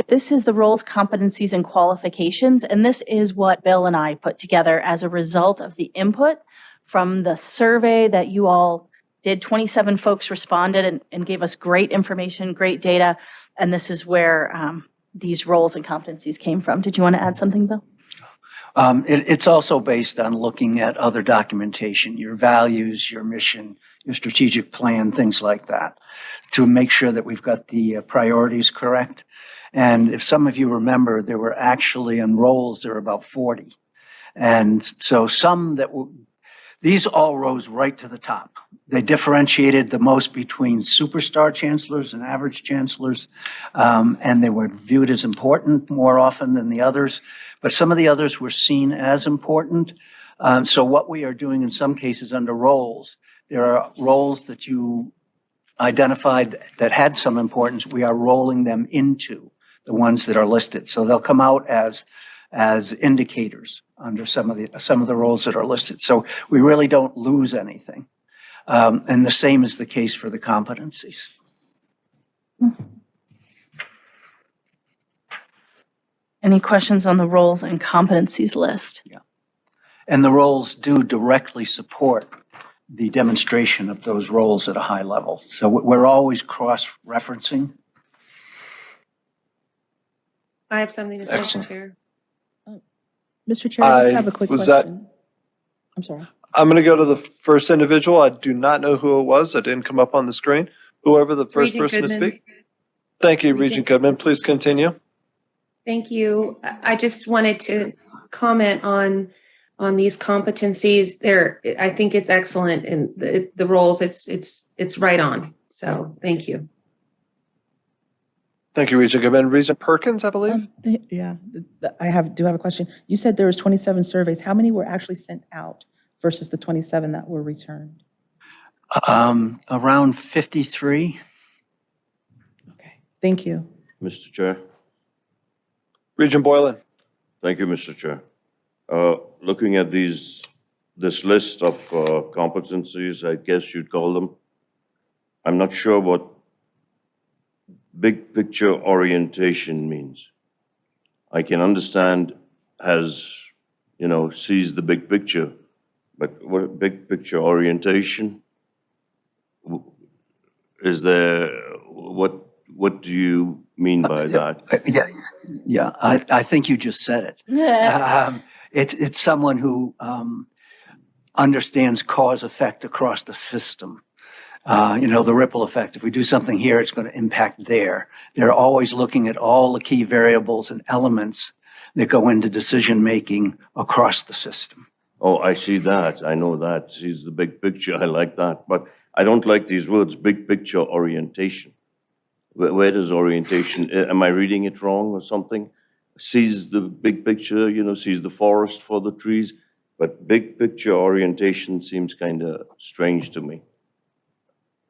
[SPEAKER 2] This is the roles, competencies, and qualifications, and this is what Bill and I put together as a result of the input from the survey that you all did. 27 folks responded and gave us great information, great data. And this is where these roles and competencies came from. Did you want to add something, Bill?
[SPEAKER 8] It's also based on looking at other documentation, your values, your mission, your strategic plan, things like that, to make sure that we've got the priorities correct. And if some of you remember, there were actually on roles, there were about 40. And so some that were, these all rose right to the top. They differentiated the most between superstar chancellors and average chancellors, and they were viewed as important more often than the others. But some of the others were seen as important. So what we are doing in some cases under roles, there are roles that you identified that had some importance. We are rolling them into the ones that are listed. So they'll come out as indicators under some of the roles that are listed. So we really don't lose anything. And the same is the case for the competencies.
[SPEAKER 2] Any questions on the roles and competencies list?
[SPEAKER 8] Yeah. And the roles do directly support the demonstration of those roles at a high level. So we're always cross-referencing.
[SPEAKER 9] I have something to say,
[SPEAKER 1] Excellent.
[SPEAKER 9] Chair.
[SPEAKER 10] Mr. Chair, I just have a quick
[SPEAKER 1] was that-
[SPEAKER 10] question. I'm sorry.
[SPEAKER 1] I'm going to go to the first individual. I do not know who it was. It didn't come up on the screen. Whoever the first
[SPEAKER 9] Regent
[SPEAKER 1] person to
[SPEAKER 9] Goodman.
[SPEAKER 1] speak. Thank you,
[SPEAKER 9] Regent
[SPEAKER 1] Regent Goodman. Please continue.
[SPEAKER 9] Thank you. I just wanted to comment on these competencies. I think it's excellent, and the roles. It's right on. So thank you.
[SPEAKER 1] Thank you, Regent Goodman. Regent Perkins, I believe.
[SPEAKER 10] Yeah, I do have a question. You said there was 27 surveys. How many were actually sent out versus the 27 that were returned?
[SPEAKER 8] Around 53.
[SPEAKER 10] Okay, thank you.
[SPEAKER 4] Mr. Chair.
[SPEAKER 1] Regent Boylan.
[SPEAKER 4] Thank you, Mr. Chair. Looking at this list of competencies, I guess you'd call them, I'm not sure what big picture orientation means. I can understand sees the big picture, but what big picture orientation? Is there, what do you mean by that?
[SPEAKER 8] Yeah. I think you just said it. It's someone who understands cause effect across the system. The ripple effect. If we do something here, it's going to impact there. They're always looking at all the key variables and elements that go into decision making across the system.
[SPEAKER 4] Oh, I see that. I know that. Sees the big picture. I like that. But I don't like these words, big picture orientation. Where does orientation, am I reading it wrong or something? Sees the big picture, sees the forest for the trees, but big picture orientation seems kind of strange to me.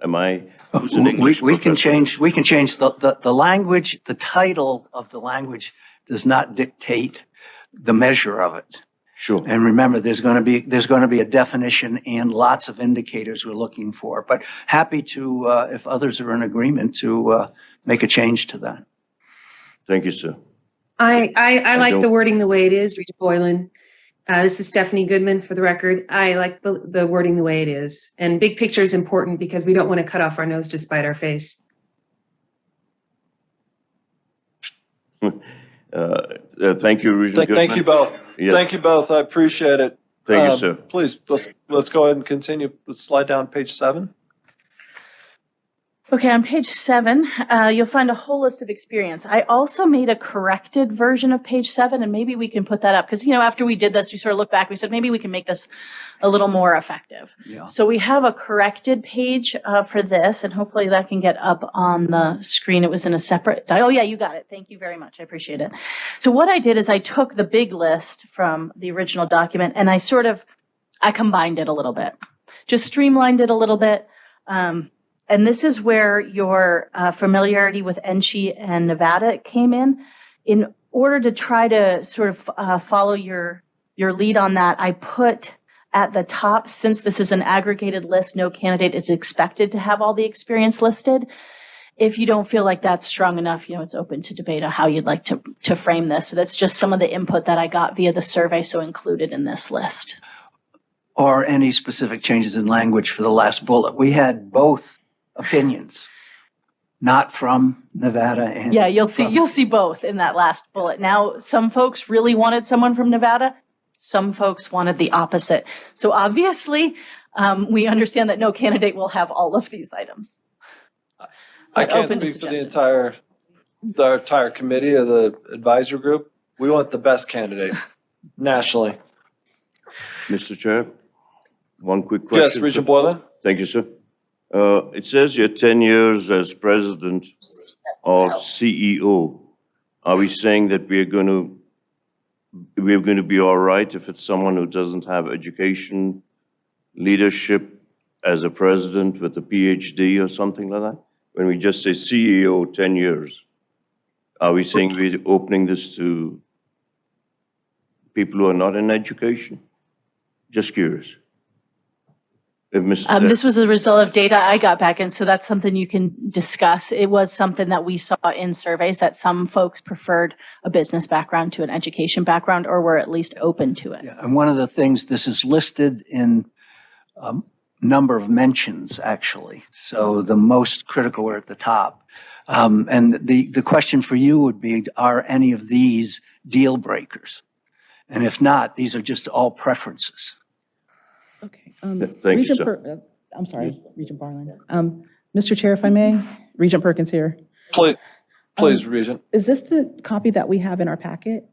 [SPEAKER 4] Am I, who's an English
[SPEAKER 8] we can
[SPEAKER 4] professor?
[SPEAKER 8] change the language. The title of the language does not dictate the measure of it.
[SPEAKER 4] Sure.
[SPEAKER 8] And remember, there's going to be a definition and lots of indicators we're looking for. But happy to, if others are in agreement, to make a change to that.
[SPEAKER 4] Thank you, sir.
[SPEAKER 9] I like
[SPEAKER 4] don't-
[SPEAKER 9] the wording the way it is, Regent Boylan. This is Stephanie Goodman for the record. I like the wording the way it is. And big picture is important because we don't want to cut off our nose to spite our face.
[SPEAKER 4] Thank you, Regent Goodman.
[SPEAKER 1] Thank you both.
[SPEAKER 4] Yeah.
[SPEAKER 1] Thank you both. I appreciate it.
[SPEAKER 4] Thank you, sir.
[SPEAKER 1] Please, let's go ahead and continue. Let's slide down page 7.
[SPEAKER 2] Okay, on page 7, you'll find a whole list of experience. I also made a corrected version of page 7, and maybe we can put that up because, after we did this, we sort of looked back, we said, maybe we can make this a little more effective.
[SPEAKER 8] Yeah.
[SPEAKER 2] So we have a corrected page for this, and hopefully that can get up on the screen. It was in a separate, oh yeah, you got it. Thank you very much. I appreciate it. So what I did is I took the big list from the original document and I combined it a little bit, just streamlined it a little bit. And this is where your familiarity with NSHE and Nevada came in. In order to try to sort of follow your lead on that, I put at the top, since this is an aggregated list, no candidate is expected to have all the experience listed. If you don't feel like that's strong enough, it's open to debate on how you'd like to frame this. But that's just some of the input that I got via the survey, so included in this list.
[SPEAKER 8] or any specific changes in language for the last bullet. We had both opinions, not from Nevada and.
[SPEAKER 2] Yeah, you'll see both in that last bullet. Now, some folks really wanted someone from Nevada. Some folks wanted the opposite. So obviously, we understand that no candidate will have all of these items.
[SPEAKER 1] I
[SPEAKER 2] But
[SPEAKER 1] can't
[SPEAKER 2] open to
[SPEAKER 1] speak for the
[SPEAKER 2] suggestion.
[SPEAKER 1] entire committee or the advisory group. We want the best candidate nationally.
[SPEAKER 4] Mr. Chair, one quick question.
[SPEAKER 1] Yes, Regent
[SPEAKER 4] sir.
[SPEAKER 1] Boylan?
[SPEAKER 4] Thank you, sir. It says you're 10 years as president or CEO. Are we saying that we're going to be all right if it's someone who doesn't have education, leadership as a president with a PhD or something like that? When we just say CEO 10 years, are we saying we're opening this to people who are not in education? Just curious. If Mr.
[SPEAKER 2] This was a result of data I got back, and so that's something you can discuss. It was something that we saw in surveys that some folks preferred a business background to an education background, or were at least open to it.
[SPEAKER 8] Yeah, and one of the things, this is listed in number of mentions, actually. So the most critical are at the top. And the question for you would be, are any of these deal breakers? And if not, these are just all preferences.
[SPEAKER 10] Okay.
[SPEAKER 4] Thank you, sir.
[SPEAKER 10] I'm sorry, Regent Barland. Mr. Chair, if I may, Regent Perkins here.
[SPEAKER 1] Please, Regent.
[SPEAKER 10] Is this the copy that we have in our packet?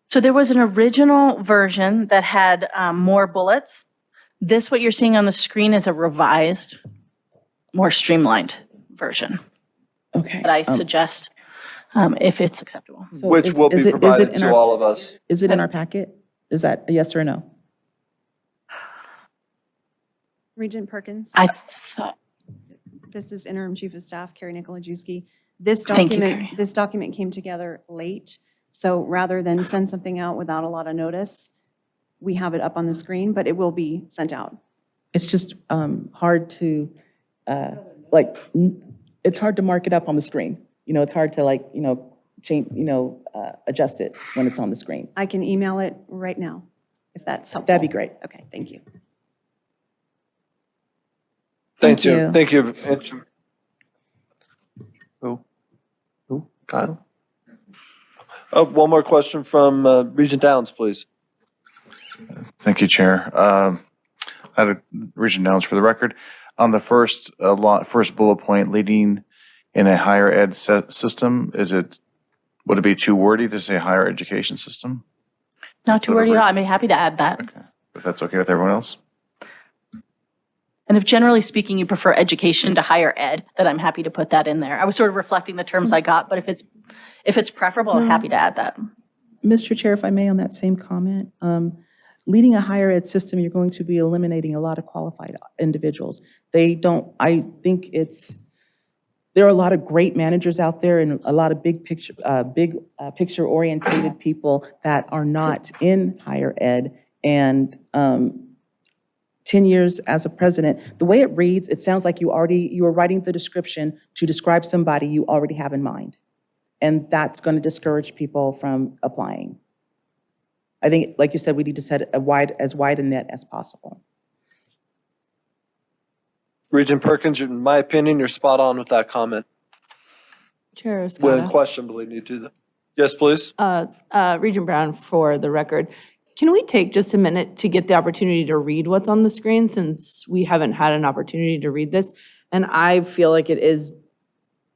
[SPEAKER 2] So there was an original version that had more bullets. This, what you're seeing on the screen, is a revised, more streamlined version.
[SPEAKER 10] Okay.
[SPEAKER 2] That I suggest, if it's acceptable.
[SPEAKER 10] So
[SPEAKER 1] Which will be provided to all of us.
[SPEAKER 10] Is it in our packet? Is that a yes or a no?
[SPEAKER 3] Regent Perkins.
[SPEAKER 2] I thought,
[SPEAKER 3] This is Interim Chief of Staff Carrie Nikolajewski. This
[SPEAKER 2] Thank you,
[SPEAKER 3] document,
[SPEAKER 2] Carrie.
[SPEAKER 3] this document came together late. So rather than send something out without a lot of notice, we have it up on the screen, but it will be sent out.
[SPEAKER 10] It's just hard to, it's hard to mark it up on the screen. You know, it's hard to change, adjust it when it's on the screen.
[SPEAKER 3] I can email it right now, if that's helpful.
[SPEAKER 10] That'd be great.
[SPEAKER 3] Okay, thank you.
[SPEAKER 1] Thank you.
[SPEAKER 10] you.
[SPEAKER 1] Thank you. Who? Kyle? Oh, one more question from Regent Downs, please.
[SPEAKER 7] Thank you, Chair. I had a Regent Downs for the record. On the first bullet point, leading in a higher ed system, would it be too wordy to say higher education system?
[SPEAKER 2] not too worried at all. I'm happy to add that.
[SPEAKER 7] Okay, if that's okay with everyone else.
[SPEAKER 2] And if generally speaking, you prefer education to higher ed, then I'm happy to put that in there. I was sort of reflecting the terms I got, but if it's preferable, I'm happy to add that.
[SPEAKER 10] Mr. Chair, if I may, on that same comment, leading a higher ed system, you're going to be eliminating a lot of qualified individuals. There are a lot of great managers out there and a lot of big picture orientated people that are not in higher ed. And 10 years as a president, the way it reads, it sounds like you are writing the description to describe somebody you already have in mind. And that's going to discourage people from applying. I think, like you said, we need to set as wide a net as possible.
[SPEAKER 1] Regent Perkins, in my opinion, you're spot on with that comment.
[SPEAKER 15] Chair
[SPEAKER 1] Well,
[SPEAKER 15] Scott.
[SPEAKER 1] unquestionably need to. Yes, please.
[SPEAKER 15] Regent Brown, for the record, can we take just a minute to get the opportunity to read what's on the screen, since we haven't had an opportunity to read this? And I feel like it's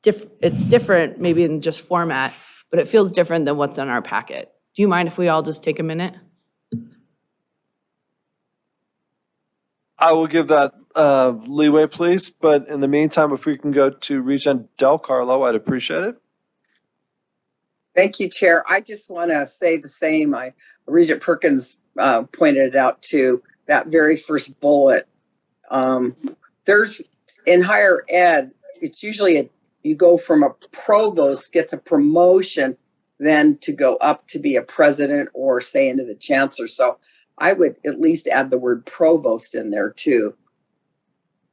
[SPEAKER 15] different, maybe in just format, but it feels different than what's in our packet. Do you mind if we all just take a minute?
[SPEAKER 1] I will give that leeway, please. But in the meantime, if we can go to Regent Del Carlo, I'd appreciate it.
[SPEAKER 5] Thank you, Chair. I just want to say the same. Regent Perkins pointed it out too, that very first bullet. There's, in higher ed, it's usually you go from a provost, gets a promotion, then to go up to be a president or say into the chancellor. So I would at least add the word provost in there too.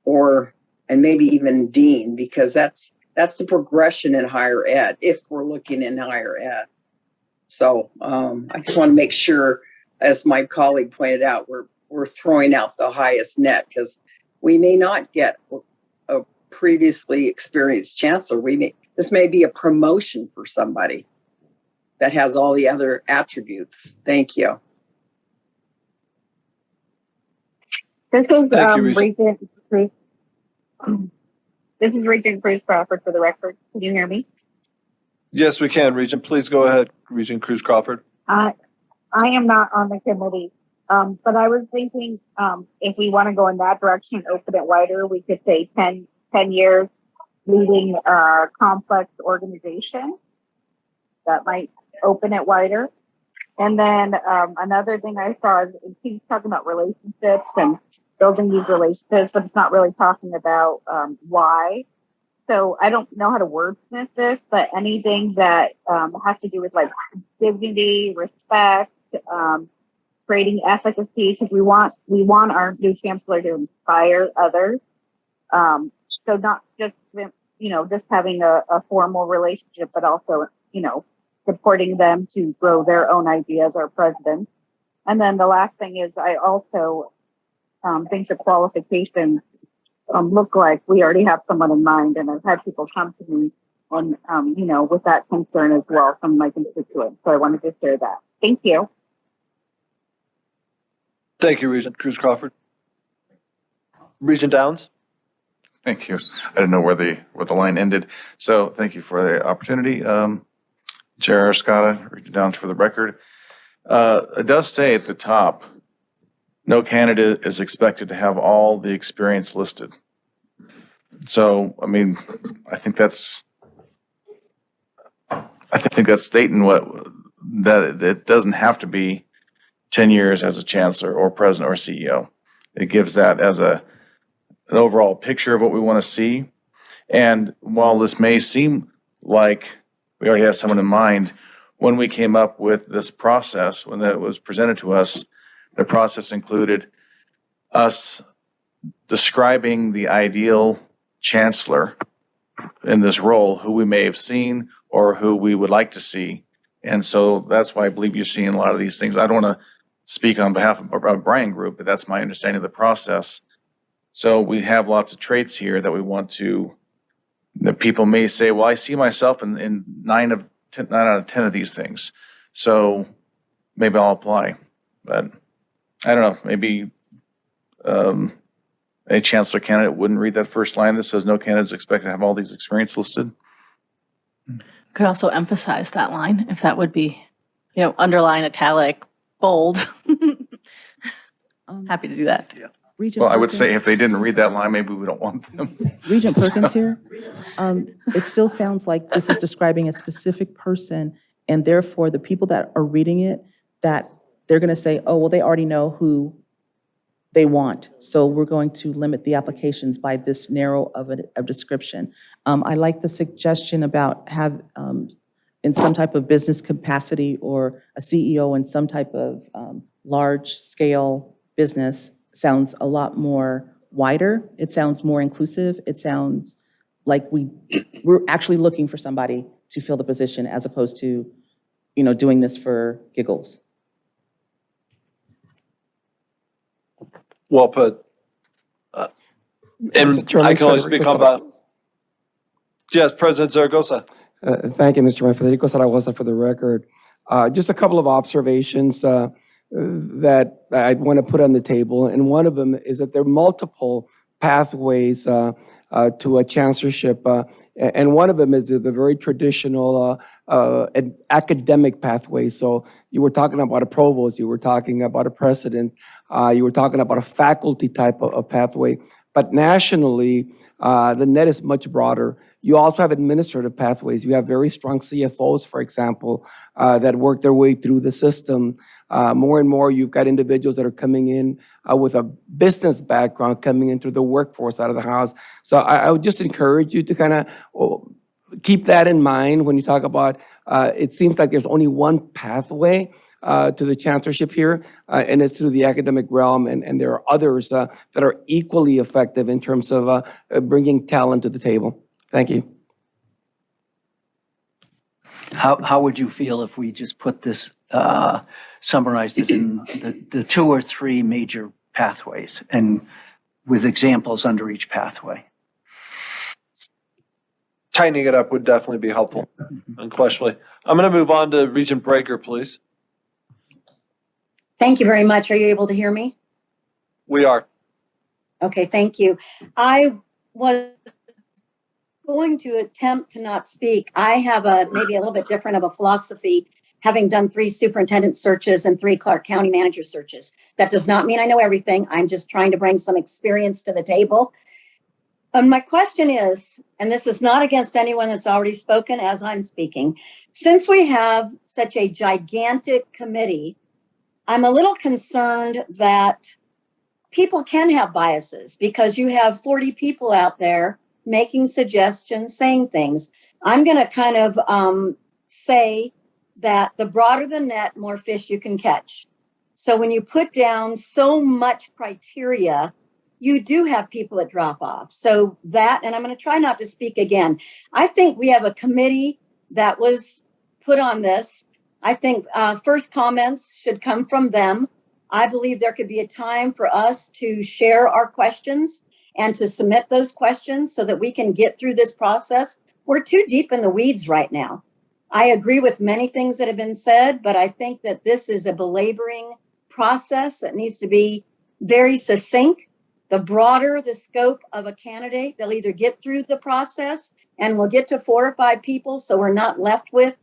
[SPEAKER 5] And maybe even dean, because that's the progression in higher ed, if we're looking in higher ed. So I just want to make sure as my colleague pointed out, we're throwing out the highest net because we may not get a previously experienced chancellor. This may be a promotion for somebody that has all the other attributes. Thank you.
[SPEAKER 17] This is
[SPEAKER 1] Thank you,
[SPEAKER 17] Regent Cruz. This is Regent Cruz Crawford for the record. Can you hear me?
[SPEAKER 1] Yes, we can, Regent. Please go ahead, Regent Cruz Crawford.
[SPEAKER 17] I am not on the committee, but I was thinking if we want to go in that direction, open it wider, we could say 10 years leading a complex organization. That might open it wider. And then another thing I saw is it keeps talking about relationships and building these relationships, but it's not really talking about why. So I don't know how to wordsmith this, but anything that has to do with like dignity, respect, creating efficacy, because we want our new chancellor to inspire others. So not just just having a formal relationship, but also supporting them to grow their own ideas, our president. And then the last thing is I also think the qualifications look like we already have someone in mind, and I've had people come to me on, with that concern as well from my constituents. So I wanted to share that. Thank you.
[SPEAKER 1] Thank you, Regent Cruz Crawford. Regent Downs?
[SPEAKER 7] Thank you. I didn't know where the line ended. So thank you for the opportunity. Chair Scotta, Regent Downs for the record. It does say at the top, no candidate is expected to have all the experience listed. So, I mean, I think that's stating that it doesn't have to be 10 years as a chancellor or president or CEO. It gives that as an overall picture of what we want to see. And while this may seem like we already have someone in mind, when we came up with this process, when that was presented to us, the process included us describing the ideal chancellor in this role, who we may have seen or who we would like to see. And so that's why I believe you're seeing a lot of these things. I don't want to speak on behalf of Brian Group, but that's my understanding of the process. So we have lots of traits here that we want to, that people may say, well, I see myself in 9 out of 10 of these things. So maybe I'll apply. But I don't know, maybe a chancellor candidate wouldn't read that first line that says no candidates expected to have all these experience listed.
[SPEAKER 2] Could also emphasize that line if that would be, underline, italic, bold. Happy to do that.
[SPEAKER 10] Yeah. Regent
[SPEAKER 7] Well, I would say
[SPEAKER 10] Perkins.
[SPEAKER 7] if they didn't read that line, maybe we don't want them.
[SPEAKER 10] Regent Perkins here. It still sounds like this is describing a specific person, and therefore the people that are reading it, that they're going to say, oh, well, they already know who they want. So we're going to limit the applications by this narrow of a description. I like the suggestion about in some type of business capacity or a CEO in some type of large scale business. Sounds a lot more wider. It sounds more inclusive. It sounds like we're actually looking for somebody to fill the position as opposed to, doing this for giggles.
[SPEAKER 1] Well put. And I can only speak on that. Yes, President Zaragoza.
[SPEAKER 18] Thank you, Mr. Mayor. Federico Zaragoza for the record. Just a couple of observations that I'd want to put on the table. And one of them is that there are multiple pathways to a chancellorship. And one of them is the very traditional academic pathway. So you were talking about a provost, you were talking about a president, you were talking about a faculty type of pathway. But nationally, the net is much broader. You also have administrative pathways. You have very strong CFOs, for example, that work their way through the system. More and more, you've got individuals that are coming in with a business background, coming into the workforce out of the house. So I would just encourage you to kind of keep that in mind when you talk about, it seems like there's only one pathway to the chancellorship here, and it's through the academic realm, and there are others that are equally effective in terms of bringing talent to the table. Thank you.
[SPEAKER 8] How would you feel if we just put this summarized it in the 2 or 3 major pathways and with examples under each pathway.
[SPEAKER 1] Tightening it up would definitely be helpful, unquestionably. I'm going to move on to Regent Breaker, please.
[SPEAKER 19] Thank you very much. Are you able to hear me?
[SPEAKER 1] We are.
[SPEAKER 19] Okay, thank you. I was going to attempt to not speak. I have maybe a little bit different of a philosophy, having done 3 superintendent searches and 3 Clark County manager searches. That does not mean I know everything. I'm just trying to bring some experience to the table. My question is, and this is not against anyone that's already spoken as I'm speaking, since we have such a gigantic committee, I'm a little concerned that people can have biases because you have 40 people out there making suggestions, saying things. I'm going to kind of say that the broader the net, more fish you can catch. So when you put down so much criteria, you do have people that drop off. So that, and I'm going to try not to speak again. I think we have a committee that was put on this. I think first comments should come from them. I believe there could be a time for us to share our questions and to submit those questions so that we can get through this process. We're too deep in the weeds right now. I agree with many things that have been said, but I think that this is a belaboring process that needs to be very succinct. The broader the scope of a candidate, they'll either get through the process and we'll get to 4 or 5 people. So we're not left with,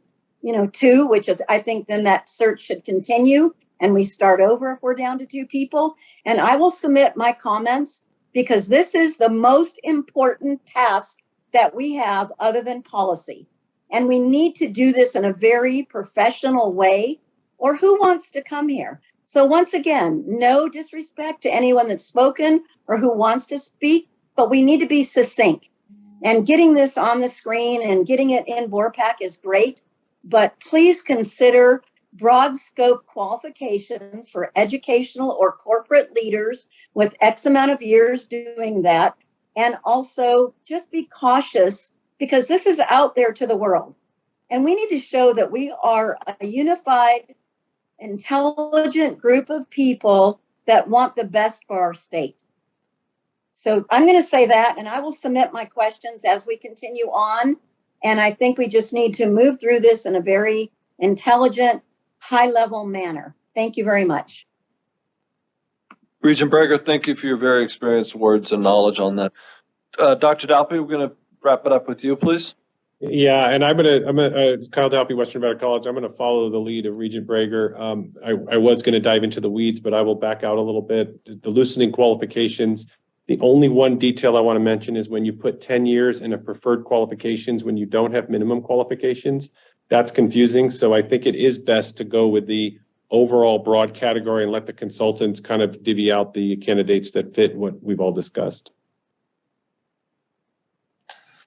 [SPEAKER 19] 2, which is, I think then that search should continue and we start over if we're down to 2 people. And I will submit my comments because this is the most important task that we have other than policy. And we need to do this in a very professional way, or who wants to come here? So once again, no disrespect to anyone that's spoken or who wants to speak, but we need to be succinct. And getting this on the screen and getting it in BORPAC is great, but please consider broad scope qualifications for educational or corporate leaders with X amount of years doing that. And also just be cautious because this is out there to the world. And we need to show that we are a unified, intelligent group of people that want the best for our state. So I'm going to say that, and I will submit my questions as we continue on. And I think we just need to move through this in a very intelligent, high-level manner. Thank you very much.
[SPEAKER 1] Regent Breaker, thank you for your very experienced words and knowledge on that. Dr. Dalpy, we're going to wrap it up with you, please.
[SPEAKER 16] Yeah, and I'm gonna Kyle Dalpy, Western Nevada College. I'm gonna follow the lead of Regent Breaker. I was gonna dive into the weeds, but I will back out a little bit. The loosening qualifications. The only one detail I want to mention is when you put 10 years in a preferred qualifications when you don't have minimum qualifications, that's confusing. So I think it is best to go with the overall broad category and let the consultants kind of divvy out the candidates that fit what we've all discussed.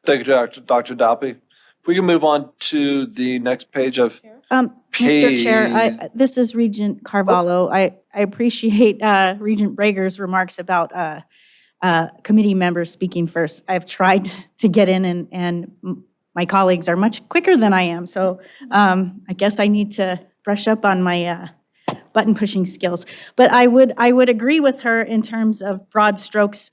[SPEAKER 1] Thank you, Dr. Dalpy. If we can move on to the next page of
[SPEAKER 6] Mr. Chair, this is Regent Carvalho. I appreciate Regent Breaker's remarks about committee members speaking first. I've tried to get in and my colleagues are much quicker than I am. So I guess I need to brush up on my button pushing skills. But I would agree with her in terms of broad strokes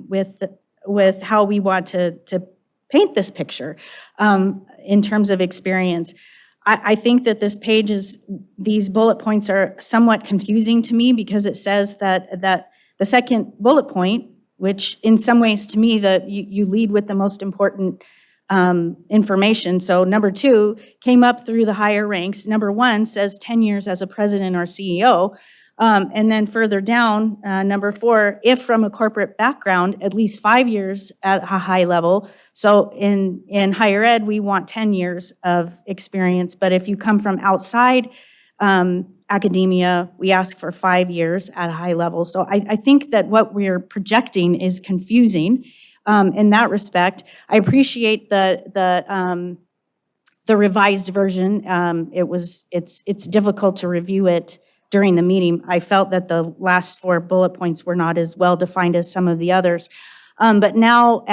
[SPEAKER 6] with how we want to paint this picture in terms of experience. I think that this page these bullet points are somewhat confusing to me because it says that the second bullet point, which in some ways to me that you lead with the most important information. So number 2 came up through the higher ranks. Number 1 says 10 years as a president or CEO. And then further down, number 4, if from a corporate background, at least 5 years at a high level. So in higher ed, we want 10 years of experience. But if you come from outside academia, we ask for 5 years at a high level. So I think that what we're projecting is confusing in that respect. I appreciate the revised version. It's difficult to review it during the meeting. I felt that the last 4 bullet points were not as well defined as some of the others. But now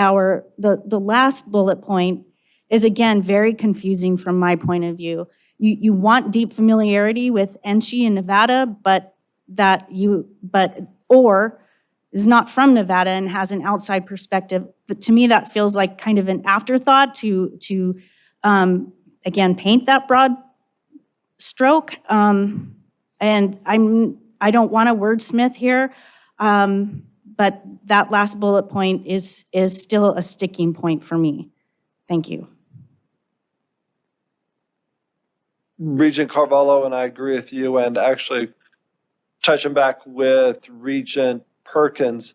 [SPEAKER 6] the last bullet point is again, very confusing from my point of view. You want deep familiarity with NSHE in Nevada, but or is not from Nevada and has an outside perspective. But to me, that feels like kind of an afterthought to again, paint that broad stroke. And I don't want to wordsmith here, but that last bullet point is still a sticking point for me. Thank you.
[SPEAKER 1] Regent Carvalho, and I agree with you, and actually touching back with Regent Perkins,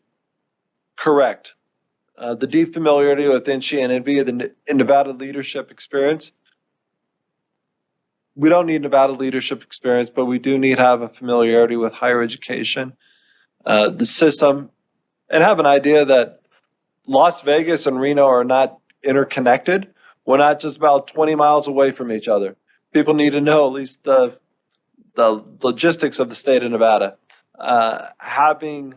[SPEAKER 1] correct. The deep familiarity with NSHE and via the Nevada leadership experience. We don't need Nevada leadership experience, but we do need to have a familiarity with higher education, the system, and have an idea that Las Vegas and Reno are not interconnected. We're not just about 20 miles away from each other. People need to know at least the logistics of the state of Nevada. Having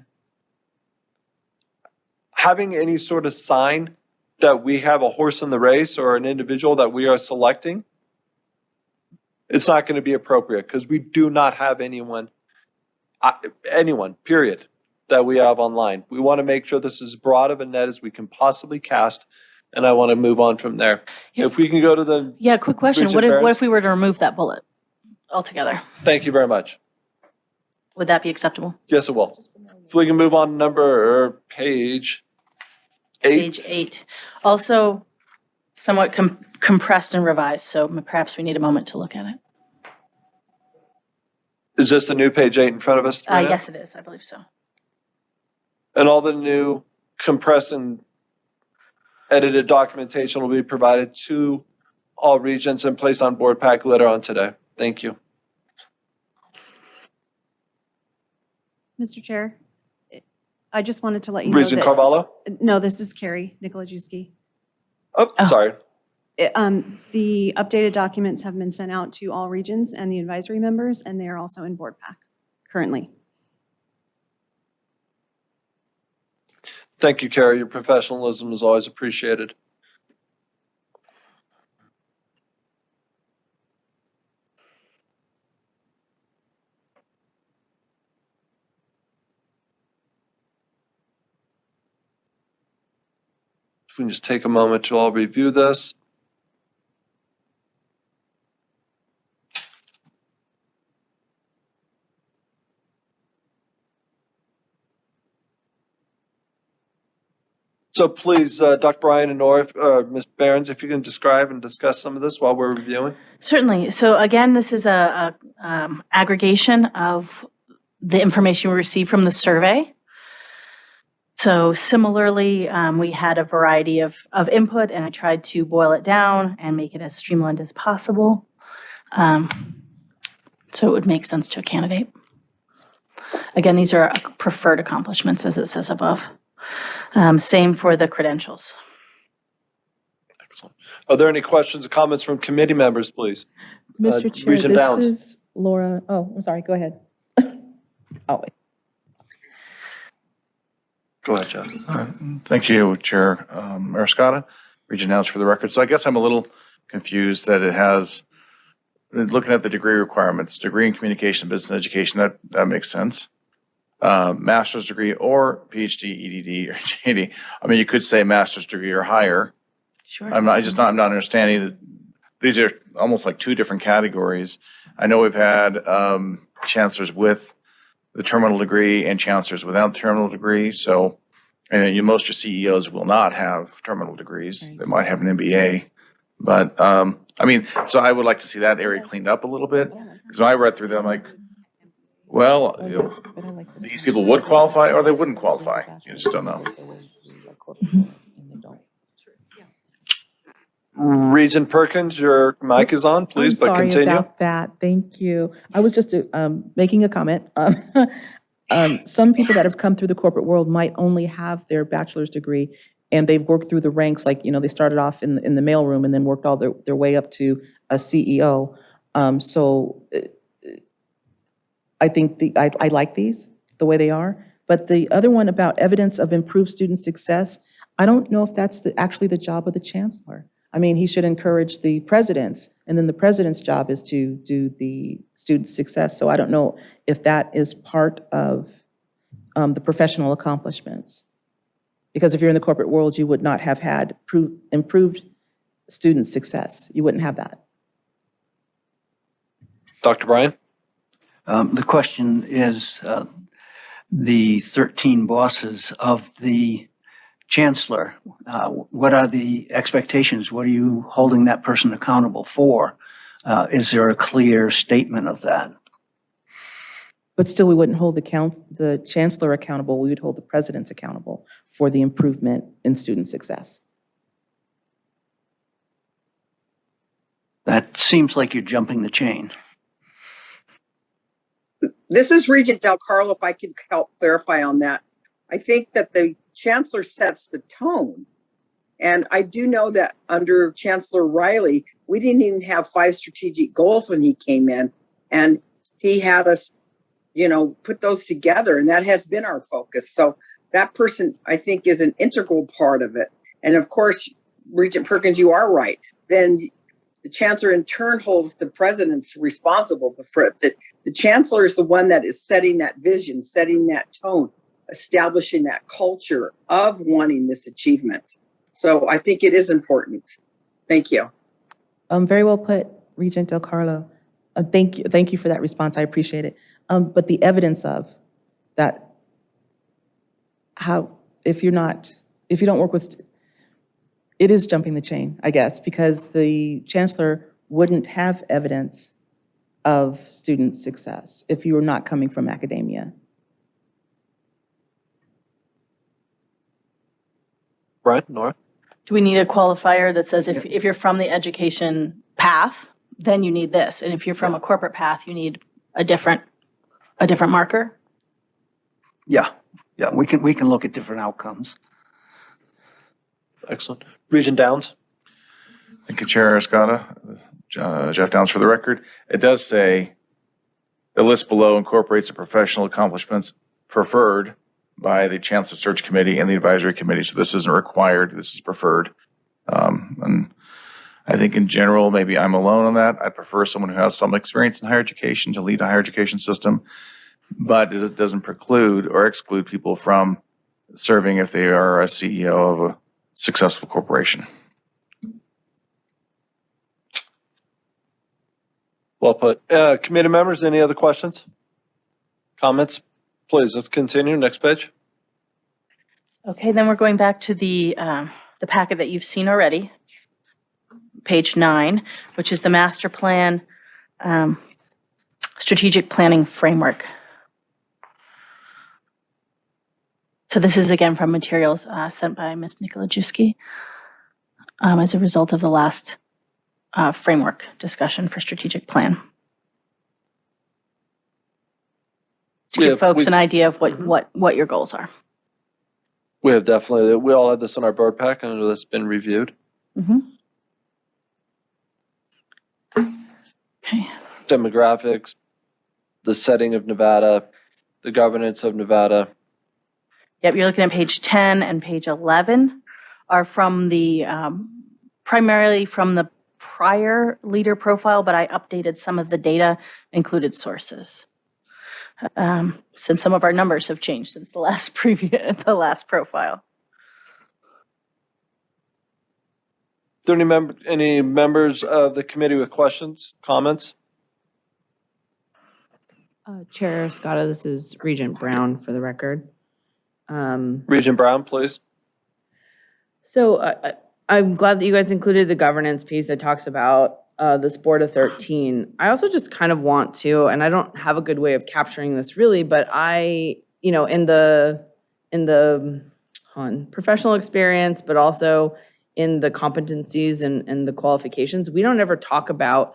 [SPEAKER 1] any sort of sign that we have a horse in the race or an individual that we are selecting, it's not going to be appropriate because we do not have anyone, period, that we have online. We want to make sure this is as broad of a net as we can possibly cast, and I want to move on from there. If we can go to the...
[SPEAKER 2] Yeah, quick question. What if we were to remove that bullet altogether?
[SPEAKER 1] Thank you very much.
[SPEAKER 2] Would that be acceptable?
[SPEAKER 1] Yes, it will. If we can move on to page 8.
[SPEAKER 2] Page 8. Also somewhat compressed and revised, so perhaps we need a moment to look at it.
[SPEAKER 1] Is this the new page 8 in front of us?
[SPEAKER 2] Yes, it is. I believe so.
[SPEAKER 1] And all the new compressed and edited documentation will be provided to all regents and placed on board pack later on today. Thank you.
[SPEAKER 3] Mr. Chair, I just wanted to let you know
[SPEAKER 1] Regent
[SPEAKER 3] that...
[SPEAKER 1] Carvalho?
[SPEAKER 3] No, this is Carrie Nikolajewski.
[SPEAKER 1] Oh, sorry.
[SPEAKER 3] The updated documents have been sent out to all regions and the advisory members, and they are also in board pack currently.
[SPEAKER 1] Thank you, Carrie. Your professionalism is always appreciated. If we can just take a moment to all review this. So please, Dr. Bryan and Nora, Ms. Behrens, if you can describe and discuss some of this while we're reviewing.
[SPEAKER 2] Certainly. So again, this is a aggregation of the information we received from the survey. So similarly, we had a variety of input, and I tried to boil it down and make it as streamlined as possible, so it would make sense to a candidate. Again, these are preferred accomplishments, as it says above. Same for the credentials.
[SPEAKER 1] Excellent. Are there any questions or comments from committee members, please?
[SPEAKER 10] Mr. Chair,
[SPEAKER 1] Regent
[SPEAKER 10] this
[SPEAKER 1] Downs.
[SPEAKER 10] is Laura. Oh, I'm sorry. Go ahead. Oh, wait.
[SPEAKER 1] Go ahead, Jeff.
[SPEAKER 7] Thank you, Chair Mariscata. Regent Downs for the record. So I guess I'm a little confused that it has, looking at the degree requirements, degree in communication, business education, that makes sense. Master's degree or PhD, EDD, or JD. I mean, you could say master's degree or higher.
[SPEAKER 2] Sure.
[SPEAKER 7] I'm not understanding that these are almost like two different categories. I know we've had chancellors with the terminal degree and chancellors without the terminal degree. So, and most of your CEOs will not have terminal degrees. Right. They might have an MBA. But, I mean, so I would like to see that area cleaned up a little bit. Because when I read through that, I'm like, well, you know, these people would qualify or they wouldn't qualify. You just don't know.
[SPEAKER 1] Regent Perkins, your mic is on, please, but continue.
[SPEAKER 10] Sorry about that. Thank you. I was just making a comment. Some people that have come through the corporate world might only have their bachelor's degree, and they've worked through the ranks. Like, you know, they started off in the mailroom and then worked all their way up to a CEO. So I think I like these the way they are. But the other one about evidence of improved student success, I don't know if that's actually the job of the chancellor. I mean, he should encourage the presidents, and then the president's job is to do the student success. So I don't know if that is part of the professional accomplishments. Because if you're in the corporate world, you would not have had improved student success. You wouldn't have that.
[SPEAKER 1] Dr. Bryan?
[SPEAKER 8] The question is, the 13 bosses of the chancellor, what are the expectations? What are you holding that person accountable for? Is there a clear statement of that?
[SPEAKER 10] But still, we wouldn't hold the chancellor accountable. We would hold the presidents accountable for the improvement in student success.
[SPEAKER 8] That seems like you're jumping the chain.
[SPEAKER 5] This is Regent Del Carlo, if I could help clarify on that. I think that the chancellor sets the tone. And I do know that under Chancellor Riley, we didn't even have 5 strategic goals when he came in. And he had us, put those together, and that has been our focus. So that person, I think, is an integral part of it. And of course, Regent Perkins, you are right. Then the chancellor in turn holds the presidents responsible for it. The chancellor is the one that is setting that vision, setting that tone, establishing that culture of wanting this achievement. So I think it is important. Thank you.
[SPEAKER 10] Very well put, Regent Del Carlo. Thank you for that response. I appreciate it. But the evidence of that, if you don't work with, it is jumping the chain, I guess, because the chancellor wouldn't have evidence of student success if you were not coming from academia.
[SPEAKER 1] Brian, Nora?
[SPEAKER 2] Do we need a qualifier that says if you're from the education path, then you need this? And if you're from a corporate path, you need a different marker?
[SPEAKER 8] Yeah, we can look at different outcomes.
[SPEAKER 1] Excellent. Regent Downs?
[SPEAKER 7] Thank you, Chair Escada. Jeff Downs for the record. It does say the list below incorporates the professional accomplishments preferred by the Chancellor Search Committee and the Advisory Committee. So this isn't required, this is preferred. And I think in general, maybe I'm alone on that. I prefer someone who has some experience in higher education to lead a higher education system, but it doesn't preclude or exclude people from serving if they are a CEO of a successful corporation.
[SPEAKER 1] Well put. Committee members, any other questions? Comments? Please, let's continue. Next page.
[SPEAKER 2] Okay, then we're going back to the packet that you've seen already, page 9, which is the master plan, strategic planning framework. So this is again from materials sent by Ms. Nikolajewski as a result of the last framework discussion for strategic plan. To give folks an idea of what your goals are.
[SPEAKER 1] We have definitely, we all had this in our board pack and it's been reviewed.
[SPEAKER 2] Mm-hmm. Okay.
[SPEAKER 1] Demographics, the setting of Nevada, the governance of Nevada.
[SPEAKER 2] Yep, you're looking at page 10 and page 11 are from the, primarily from the prior leader profile, but I updated some of the data, included sources. Since some of our numbers have changed since the last profile.
[SPEAKER 1] Do any members of the committee with questions, comments?
[SPEAKER 15] Chair Scotta, this is Regent Brown for the record.
[SPEAKER 1] Regent Brown, please.
[SPEAKER 15] So I'm glad that you guys included the governance piece that talks about this board of 13. I also just kind of want to, and I don't have a good way of capturing this really, but I, in the professional experience, but also in the competencies and the qualifications, we don't ever talk about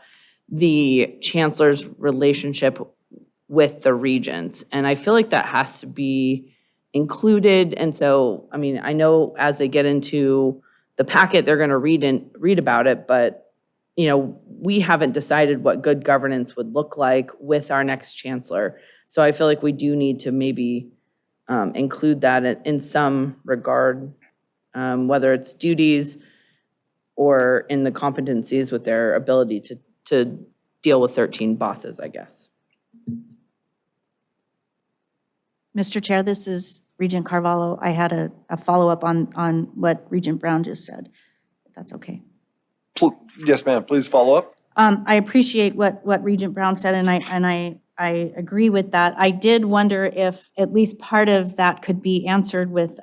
[SPEAKER 15] the chancellor's relationship with the regents. And I feel like that has to be included. And so, I mean, I know as they get into the packet, they're going to read about it, but we haven't decided what good governance would look like with our next chancellor. So I feel like we do need to maybe include that in some regard, whether it's duties, or in the competencies with their ability to deal with 13 bosses, I guess.
[SPEAKER 6] Mr. Chair, this is Regent Carvalho. I had a follow-up on what Regent Brown just said, if that's okay.
[SPEAKER 1] Yes, ma'am, please follow up.
[SPEAKER 6] I appreciate what Regent Brown said, and I agree with that. I did wonder if at least part of that could be answered with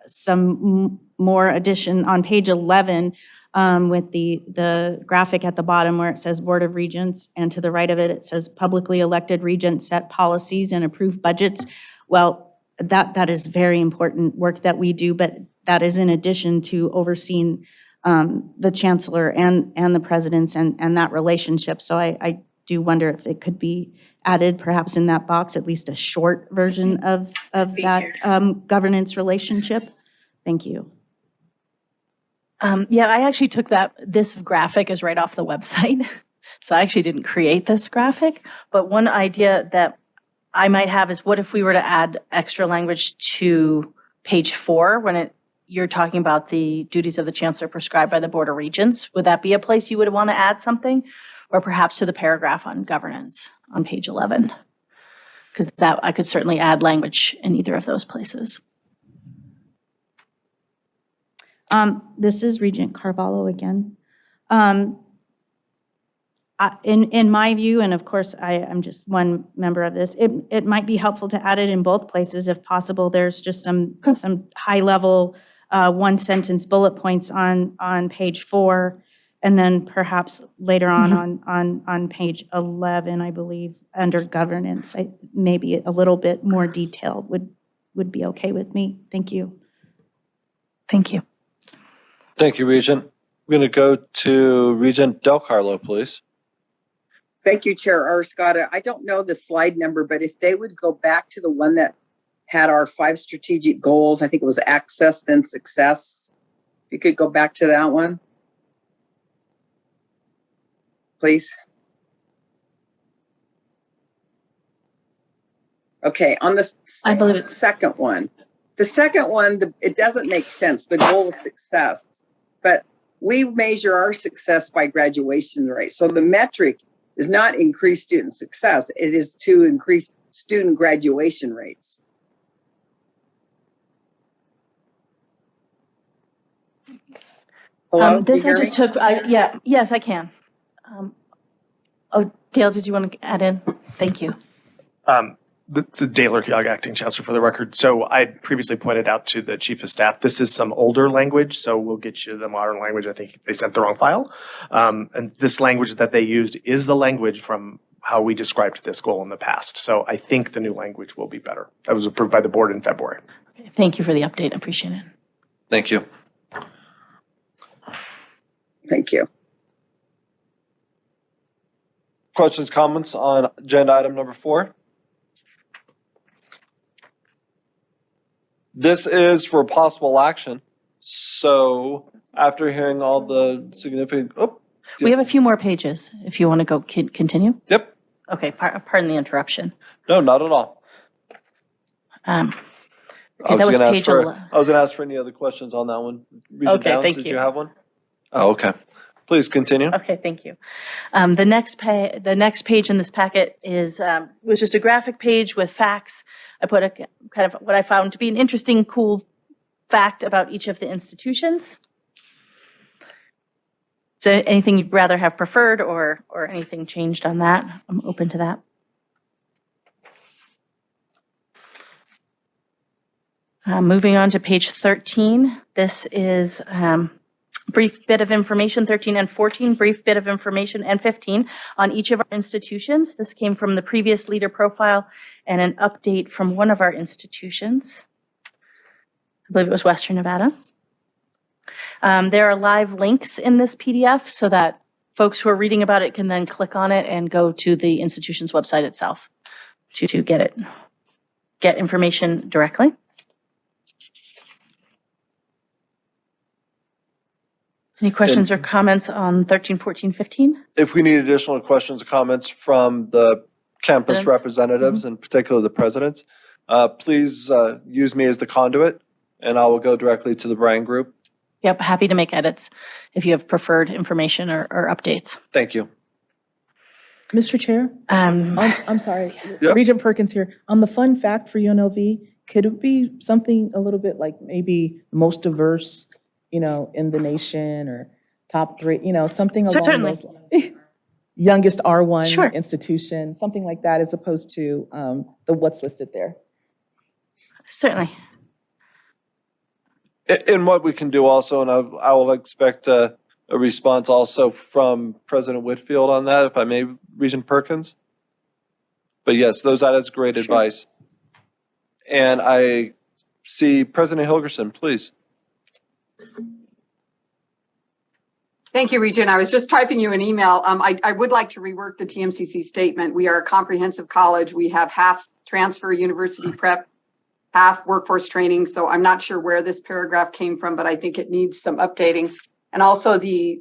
[SPEAKER 6] some more addition on page 11 with the graphic at the bottom where it says Board of Regents, and to the right of it, it says publicly elected regents set policies and approve budgets. Well, that is very important work that we do, but that is in addition to overseeing the chancellor and the presidents and that relationship. So I do wonder if it could be added perhaps in that box, at least a short version of that governance relationship. Thank you.
[SPEAKER 2] Yeah, I actually took this graphic is right off the website. So I actually didn't create this graphic, but one idea that I might have is what if we were to add extra language to page 4 when you're talking about the duties of the chancellor prescribed by the Board of Regents? Would that be a place you would want to add something? Or perhaps to the paragraph on governance on page 11? Because that I could certainly add language in either of those places.
[SPEAKER 6] This is Regent Carvalho again. In my view, and of course I'm just one member of this, it might be helpful to add it in both places if possible. There's just some high level one sentence bullet points on page 4, and then perhaps later on page 11, I believe, under governance. Maybe a little bit more detailed would be okay with me. Thank you.
[SPEAKER 2] Thank you.
[SPEAKER 1] Thank you, Regent. We're going to go to Regent Del Carlo, please.
[SPEAKER 5] Thank you, Chair Arscott. I don't know the slide number, but if they would go back to the one that had our 5 strategic goals, I think it was access, then success. If you could go back to that one, please. Okay, on the
[SPEAKER 2] I believe it's
[SPEAKER 5] second one. The second one, it doesn't make sense, the goal of success. But we measure our success by graduation rate. So the metric is not increase student success, it is to increase student graduation rates. Hello,
[SPEAKER 2] this I just took, yes, I can. Dale, did you want to add in? Thank you.
[SPEAKER 11] This is Dale Urquiaga, Acting Chancellor, for the record. So I previously pointed out to the Chief of Staff, this is some older language, so we'll get you the modern language. I think they sent the wrong file. And this language that they used is the language from how we described this goal in the past. So I think the new language will be better. That was approved by the board in February.
[SPEAKER 2] Okay, thank you for the update. I appreciate it.
[SPEAKER 1] Thank you.
[SPEAKER 5] Thank you.
[SPEAKER 1] Questions, comments on agenda item number 4? This is for possible action. So after hearing all the significant,
[SPEAKER 2] We have a few more pages if you want to go continue.
[SPEAKER 1] Yep.
[SPEAKER 2] Okay, pardon the interruption.
[SPEAKER 1] No, not at all.
[SPEAKER 2] Okay,
[SPEAKER 1] I
[SPEAKER 2] that was
[SPEAKER 1] gonna
[SPEAKER 2] page
[SPEAKER 1] I was going to ask for any other questions on that one. Regent
[SPEAKER 2] Okay,
[SPEAKER 1] Downs,
[SPEAKER 2] thank
[SPEAKER 1] did
[SPEAKER 2] you.
[SPEAKER 1] you have one? Oh, okay. Please continue.
[SPEAKER 2] Okay, thank you. The next page in this packet was just a graphic page with facts. I put a kind of what I found to be an interesting, cool fact about each of the institutions. So anything you'd rather have preferred or anything changed on that? I'm open to that. Moving on to page 13. This is brief bit of information, 13 and 14, brief bit of information, and 15 on each of our institutions. This came from the previous leader profile and an update from one of our institutions. I believe it was Western Nevada. There are live links in this PDF so that folks who are reading about it can then click on it and go to the institution's website itself to get information directly. Any questions or comments on 13, 14, 15?
[SPEAKER 1] If we need additional questions or comments from the campus representatives, in particular the presidents, please use me as the conduit, and I will go directly to the Bryan Group
[SPEAKER 2] Yep, happy to make edits if you have preferred information or updates.
[SPEAKER 1] Thank you.
[SPEAKER 10] Mr. Chair, I'm sorry,
[SPEAKER 1] Yep.
[SPEAKER 10] Regent Perkins here. On the fun fact for UNLV, could it be something a little bit like maybe most diverse, in the nation, or top 3, something along
[SPEAKER 2] Certainly.
[SPEAKER 10] those lines? Youngest R1
[SPEAKER 2] Sure.
[SPEAKER 10] institution, something like that, as opposed to the what's listed there.
[SPEAKER 2] Certainly.
[SPEAKER 1] And what we can do also, and I will expect a response also from President Whitfield on that, if I may, Regent Perkins. But yes, that is great advice. And I see President Hilgerson, please.
[SPEAKER 12] Thank you, Regent. I was just typing you an email. I would like to rework the TMCC statement. We are a comprehensive college. We have half transfer university prep, half workforce training. So I'm not sure where this paragraph came from, but I think it needs some updating. And also the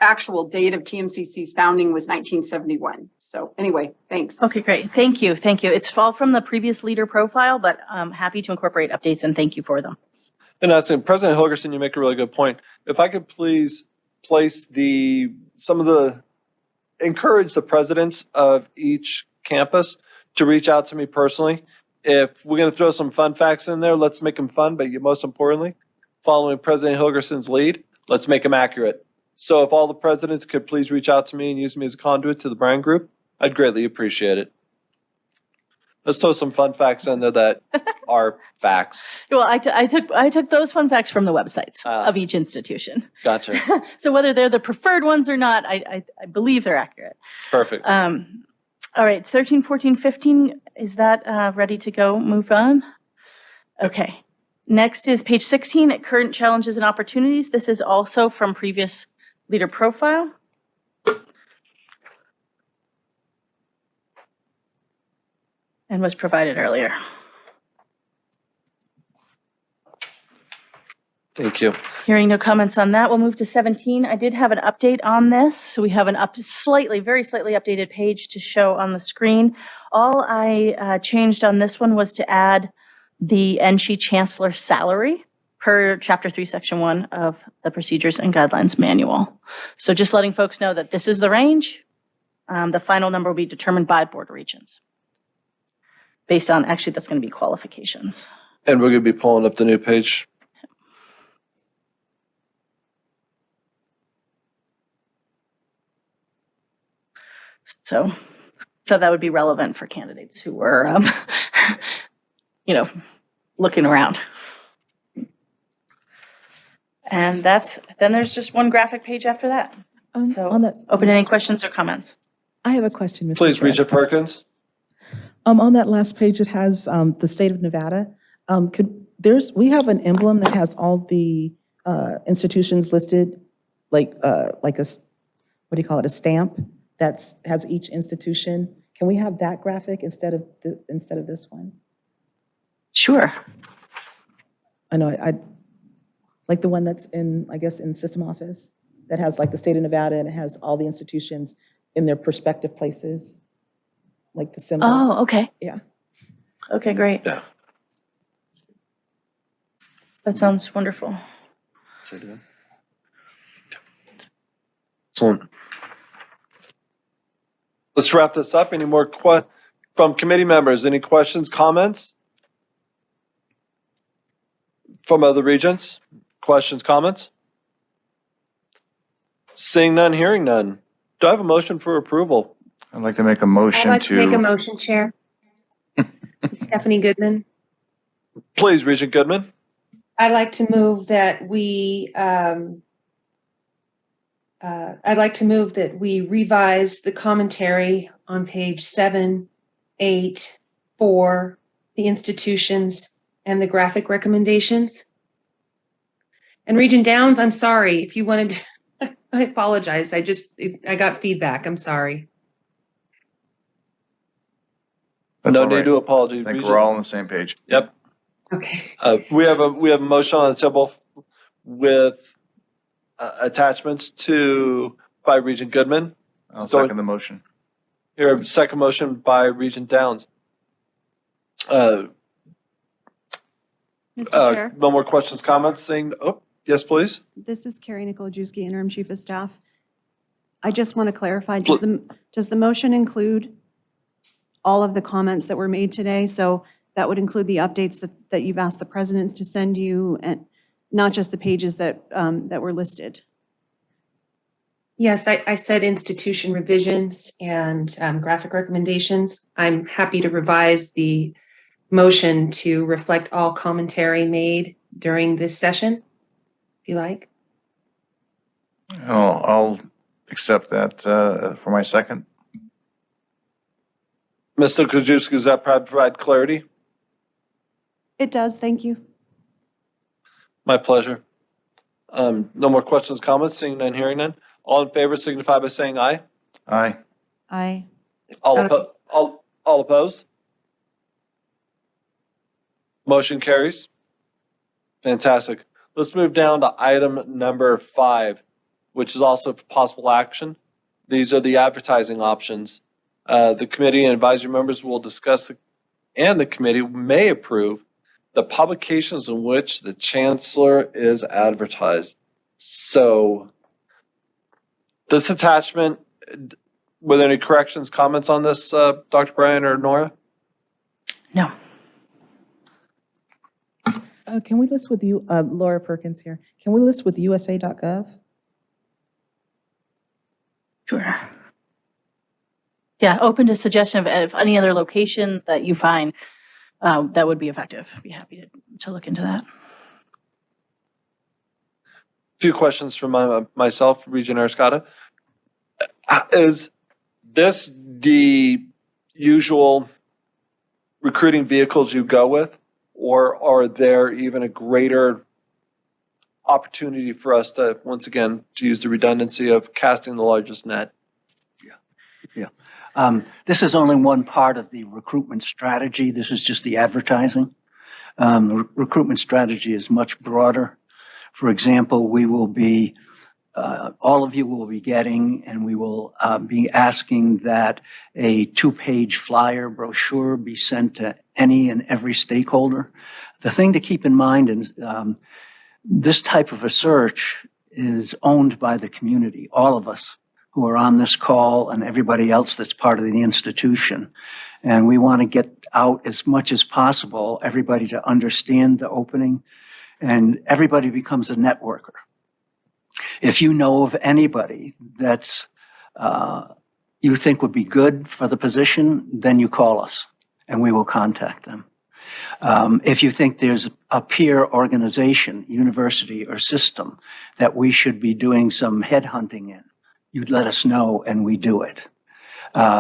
[SPEAKER 12] actual date of TMCC's founding was 1971. So anyway, thanks.
[SPEAKER 2] Okay, great. Thank you. Thank you. It's all from the previous leader profile, but I'm happy to incorporate updates and thank you for them.
[SPEAKER 1] And I think President Hilgerson, you make a really good point. If I could please place encourage the presidents of each campus to reach out to me personally. If we're going to throw some fun facts in there, let's make them fun, but most importantly, following President Hilgerson's lead, let's make them accurate. So if all the presidents could please reach out to me and use me as a conduit to the Brand Group, I'd greatly appreciate it. Let's throw some fun facts in there that are facts.
[SPEAKER 2] Well, I took those fun facts from the websites of each institution.
[SPEAKER 1] Gotcha.
[SPEAKER 2] So whether they're the preferred ones or not, I believe they're accurate.
[SPEAKER 1] Perfect.
[SPEAKER 2] All right, 13, 14, 15, is that ready to go? Move on? Okay. Next is page 16, current challenges and opportunities. This is also from previous leader profile. And was provided earlier.
[SPEAKER 1] Thank you.
[SPEAKER 2] Hearing no comments on that, we'll move to 17. I did have an update on this. So we have an very slightly updated page to show on the screen. All I changed on this one was to add the NSHE Chancellor salary per Chapter 3, Section 1 of the Procedures and Guidelines Manual. So just letting folks know that this is the range. The final number will be determined by Board of Regents. Based on, actually, that's going to be qualifications.
[SPEAKER 1] And we're going to be pulling up the new page.
[SPEAKER 2] So that would be relevant for candidates who were, looking around. And then there's just one graphic page after that. Open any questions or comments.
[SPEAKER 10] I have a question, Mr.
[SPEAKER 1] Please,
[SPEAKER 10] Chair.
[SPEAKER 1] Regent Perkins.
[SPEAKER 10] On that last page, it has the state of Nevada. We have an emblem that has all the institutions listed, like a, what do you call it, a stamp that has each institution. Can we have that graphic instead of this one?
[SPEAKER 2] Sure.
[SPEAKER 10] I know, I like the one that's in system office, that has like the state of Nevada and it has all the institutions in their prospective places, like the symbols.
[SPEAKER 2] Oh, okay.
[SPEAKER 10] Yeah.
[SPEAKER 2] Okay, great.
[SPEAKER 1] Yeah.
[SPEAKER 2] That sounds wonderful.
[SPEAKER 1] Excellent. Let's wrap this up. Any more from committee members? Any questions, comments? From other regents? Questions, comments? Seeing none, hearing none. Do I have a motion for approval?
[SPEAKER 7] I'd like to make a motion
[SPEAKER 9] I'd like to make a motion, Chair. Stephanie Goodman.
[SPEAKER 1] Please, Regent Goodman.
[SPEAKER 9] I'd like to move that we revise the commentary on page 7, 8, for the institutions and the graphic recommendations. And Regent Downs, I'm sorry if you wanted to, I apologize. I got feedback. I'm sorry.
[SPEAKER 7] That's
[SPEAKER 1] No
[SPEAKER 7] all
[SPEAKER 1] need
[SPEAKER 7] right.
[SPEAKER 1] to apologize.
[SPEAKER 7] I think
[SPEAKER 1] Regent.
[SPEAKER 7] we're all on the same page.
[SPEAKER 1] Yep.
[SPEAKER 9] Okay.
[SPEAKER 1] We have a motion on the table with attachments by Regent Goodman.
[SPEAKER 7] I'll second the motion.
[SPEAKER 1] Here, second motion by Regent Downs.
[SPEAKER 6] Mr. Chair?
[SPEAKER 1] No more questions, comments, saying, Yes, please.
[SPEAKER 3] This is Carrie Nikolajewski, Interim Chief of Staff. I just want to clarify, does the motion include all of the comments that were made today? So that would include the updates that you've asked the presidents to send you, and not just the pages that were listed?
[SPEAKER 9] Yes, I said institution revisions and graphic recommendations. I'm happy to revise the motion to reflect all commentary made during this session, if you like.
[SPEAKER 7] I'll accept that for my second.
[SPEAKER 1] Mr. Krajewski, does that provide clarity?
[SPEAKER 3] It does, thank you.
[SPEAKER 1] My pleasure. No more questions, comments, seeing none, hearing none. All in favor signify by saying aye.
[SPEAKER 7] Aye.
[SPEAKER 3] Aye.
[SPEAKER 1] All opposed? Motion carries. Fantastic. Let's move down to item number 5, which is also for possible action. These are the advertising options. The committee and advisory members will discuss, and the committee may approve the publications in which the Chancellor is advertised. So this attachment, were there any corrections, comments on this, Dr. Bryan or Nora?
[SPEAKER 2] No.
[SPEAKER 10] Can we list with you, Laura Perkins here, can we list with USA.gov?
[SPEAKER 2] Sure. Yeah, open to suggestion of any other locations that you find that would be effective. Be happy to look into that.
[SPEAKER 1] Few questions from myself, Regent Arascata. Is this the usual recruiting vehicles you go with, or are there even a greater opportunity for us to, once again, to use the redundancy of casting the largest net?
[SPEAKER 8] This is only one part of the recruitment strategy. This is just the advertising. The recruitment strategy is much broader. For example, we will be, all of you will be getting, and we will be asking that a 2-page flyer brochure be sent to any and every stakeholder. The thing to keep in mind is this type of a search is owned by the community, all of us who are on this call and everybody else that's part of the institution. And we want to get out as much as possible, everybody to understand the opening, and everybody becomes a networker. If you know of anybody that's you think would be good for the position, then you call us and we will contact them. If you think there's a peer organization, university or system that we should be doing some headhunting in, you'd let us know and we do it.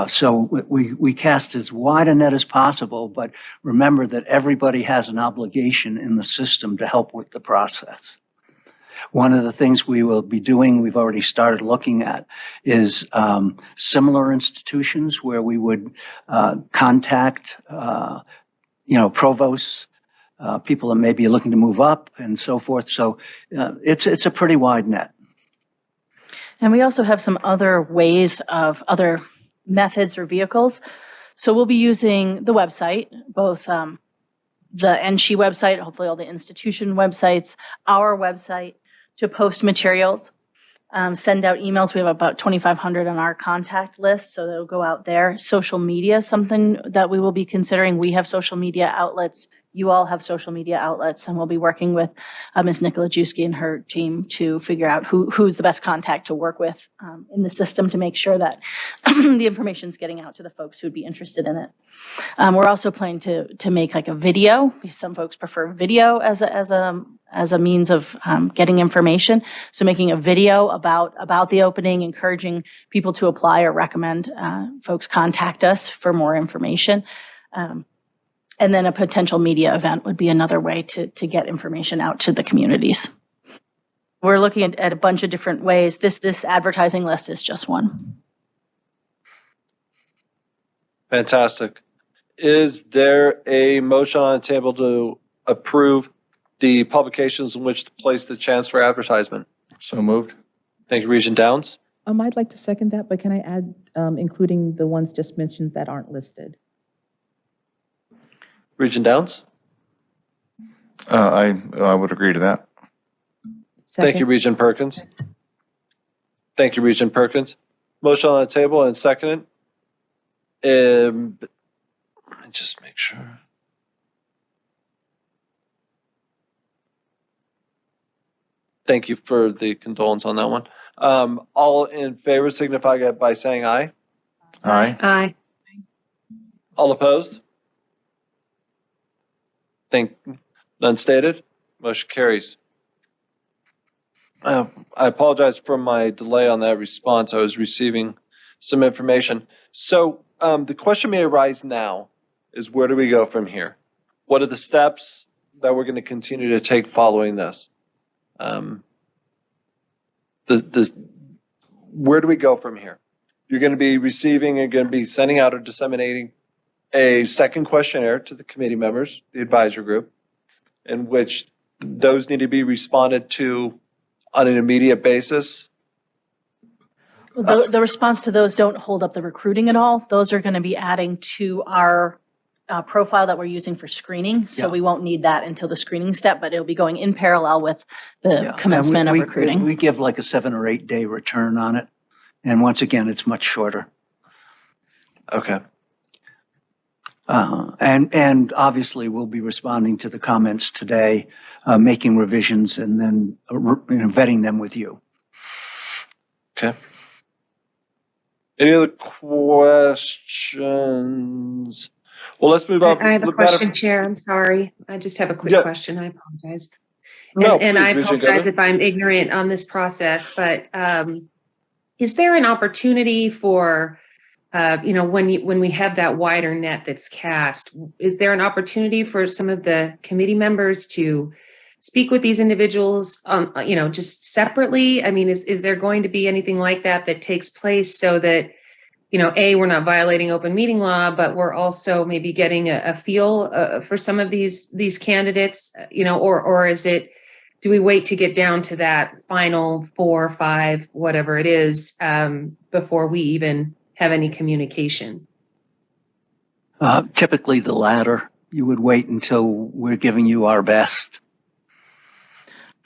[SPEAKER 8] So we cast as wide a net as possible, but remember that everybody has an obligation in the system to help with the process. One of the things we will be doing, we've already started looking at, is similar institutions where we would contact, provosts, people that may be looking to move up and so forth. So it's a pretty wide net.
[SPEAKER 2] And we also have some other ways of other methods or vehicles. So we'll be using the website, both the NSHE website, hopefully all the institution websites, our website, to post materials, send out emails. We have about 2,500 on our contact list, so that'll go out there. Social media is something that we will be considering. We have social media outlets. You all have social media outlets, and we'll be working with Ms. Nikolajewski and her team to figure out who's the best contact to work with in the system to make sure that the information is getting out to the folks who would be interested in it. We're also planning to make like a video. Some folks prefer video as a means of getting information. So making a video about the opening, encouraging people to apply or recommend folks contact us for more information. And then a potential media event would be another way to get information out to the communities. We're looking at a bunch of different ways. This advertising list is just one.
[SPEAKER 1] Fantastic. Is there a motion on the table to approve the publications in which to place the Chancellor advertisement?
[SPEAKER 7] So moved.
[SPEAKER 1] Thank you, Regent Downs.
[SPEAKER 10] I'd like to second that, but can I add, including the ones just mentioned that aren't listed?
[SPEAKER 1] Regent Downs?
[SPEAKER 7] I would agree to that.
[SPEAKER 1] Thank you, Regent Perkins. Thank you, Regent Perkins. Motion on the table and seconded. Let me just make sure. Thank you for the condolence on that one. All in favor signify by saying aye.
[SPEAKER 7] Aye.
[SPEAKER 9] Aye.
[SPEAKER 1] All opposed? None stated. Motion carries. I apologize for my delay on that response. I was receiving some information. So the question may arise now is where do we go from here? What are the steps that we're going to continue to take following this? Where do we go from here? You're going to be receiving and going to be sending out or disseminating a second questionnaire to the committee members, the advisory group, in which those need to be responded to on an immediate basis.
[SPEAKER 2] The response to those don't hold up the recruiting at all. Those are going to be adding to our profile that we're using for screening. So we won't need that until the screening step, but it'll be going in parallel with the commencement of recruiting.
[SPEAKER 8] We give like a 7 or 8 day return on it. And once again, it's much shorter.
[SPEAKER 1] Okay.
[SPEAKER 8] And obviously we'll be responding to the comments today, making revisions and then vetting them with you.
[SPEAKER 1] Okay. Any other questions? Well, let's move on.
[SPEAKER 9] I have a question, Chair. I'm sorry. I just have a quick question. I apologize.
[SPEAKER 1] No,
[SPEAKER 9] and I
[SPEAKER 1] please, Regent
[SPEAKER 9] apologize
[SPEAKER 1] Governor.
[SPEAKER 9] if I'm ignorant on this process, but is there an opportunity for, when we have that wider net that's cast, is there an opportunity for some of the committee members to speak with these individuals, just separately? I mean, is there going to be anything like that that takes place so that, we're not violating open meeting law, but we're also maybe getting a feel for some of these candidates, or is it, do we wait to get down to that final 4 or 5, whatever it is, before we even have any communication?
[SPEAKER 8] Typically the latter. You would wait until we're giving you our best.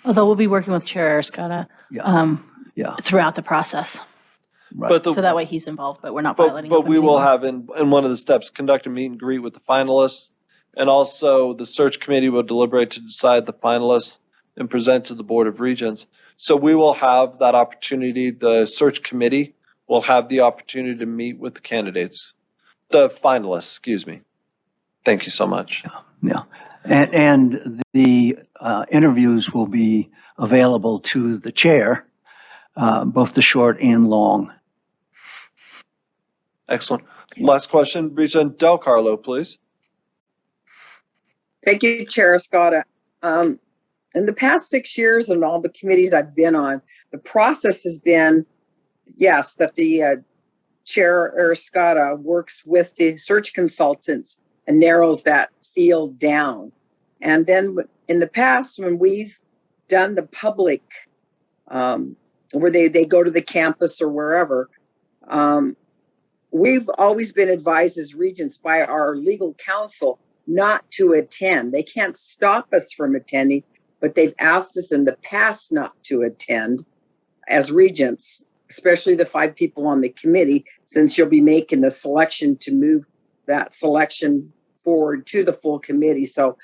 [SPEAKER 2] Although we'll be working with Chair Arascata throughout the process.
[SPEAKER 8] Right.
[SPEAKER 2] So that way he's involved, but we're not violating.
[SPEAKER 1] But
[SPEAKER 2] open
[SPEAKER 1] we
[SPEAKER 2] meeting
[SPEAKER 1] will
[SPEAKER 2] law.
[SPEAKER 1] have in one of the steps, conduct a meet and greet with the finalists. And also the search committee will deliberate to decide the finalists and present to the Board of Regents. So we will have that opportunity. The search committee will have the opportunity to meet with the candidates, the finalists, excuse me. Thank you so much.
[SPEAKER 8] Yeah. And the interviews will be available to the chair, both the short and long.
[SPEAKER 1] Excellent. Last question, Regent Del Carlo, please.
[SPEAKER 5] Thank you, Chair Scotta. In the past 6 years and all the committees I've been on, the process has been, yes, that the Chair Scotta works with the search consultants and narrows that field down. And then in the past, when we've done the public, where they go to the campus or wherever, we've always been advised as regents by our legal counsel not to attend. They can't stop us from attending, but they've asked us in the past not to attend as regents, especially the 5 people on the committee, since you'll be making the selection to move that selection forward to the full committee. So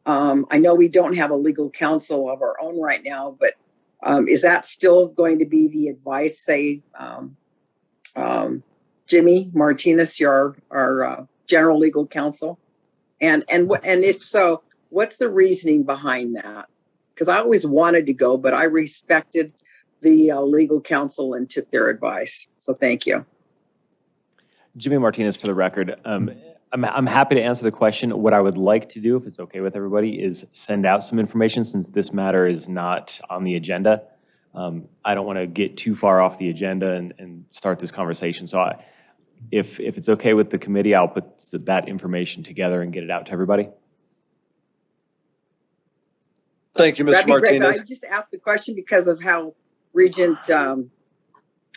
[SPEAKER 5] I know we don't have a legal counsel of our own right now, but is that still going to be the advice, say, Jimmy Martinez, our general legal counsel? And if so, what's the reasoning behind that? Because I always wanted to go, but I respected the legal counsel and took their advice. So thank you.
[SPEAKER 14] Jimmy Martinez for the record. I'm happy to answer the question. What I would like to do, if it's okay with everybody, is send out some information since this matter is not on the agenda. I don't want to get too far off the agenda and start this conversation. So if it's okay with the committee, I'll put that information together and get it out to everybody.
[SPEAKER 1] Thank you, Mr.
[SPEAKER 5] That'd be great,
[SPEAKER 1] Martinez.
[SPEAKER 5] but I just asked the question because of how Regent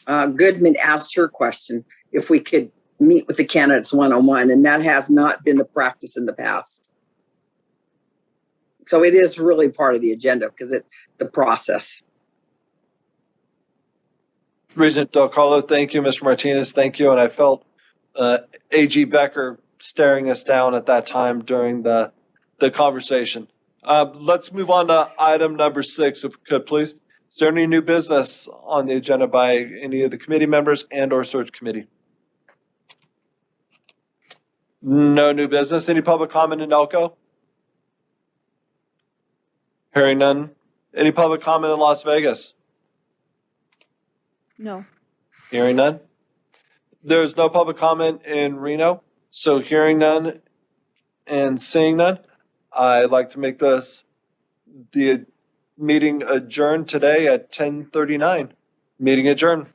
[SPEAKER 5] Goodman asked her question, if we could meet with the candidates one-on-one, and that has not been the practice in the past. So it is really part of the agenda because it's the process.
[SPEAKER 1] Regent Del Carlo, thank you. Mr. Martinez, thank you. And I felt AG Becker staring us down at that time during the conversation. Let's move on to item number 6, if we could, please. Is there any new business on the agenda by any of the committee members and or search committee? No new business. Any public comment in Elko? Hearing none. Any public comment in Las Vegas?
[SPEAKER 3] No.
[SPEAKER 1] Hearing none. There's no public comment in Reno. So hearing none and seeing none, I'd like to make the meeting adjourned today at 10:39. Meeting adjourned.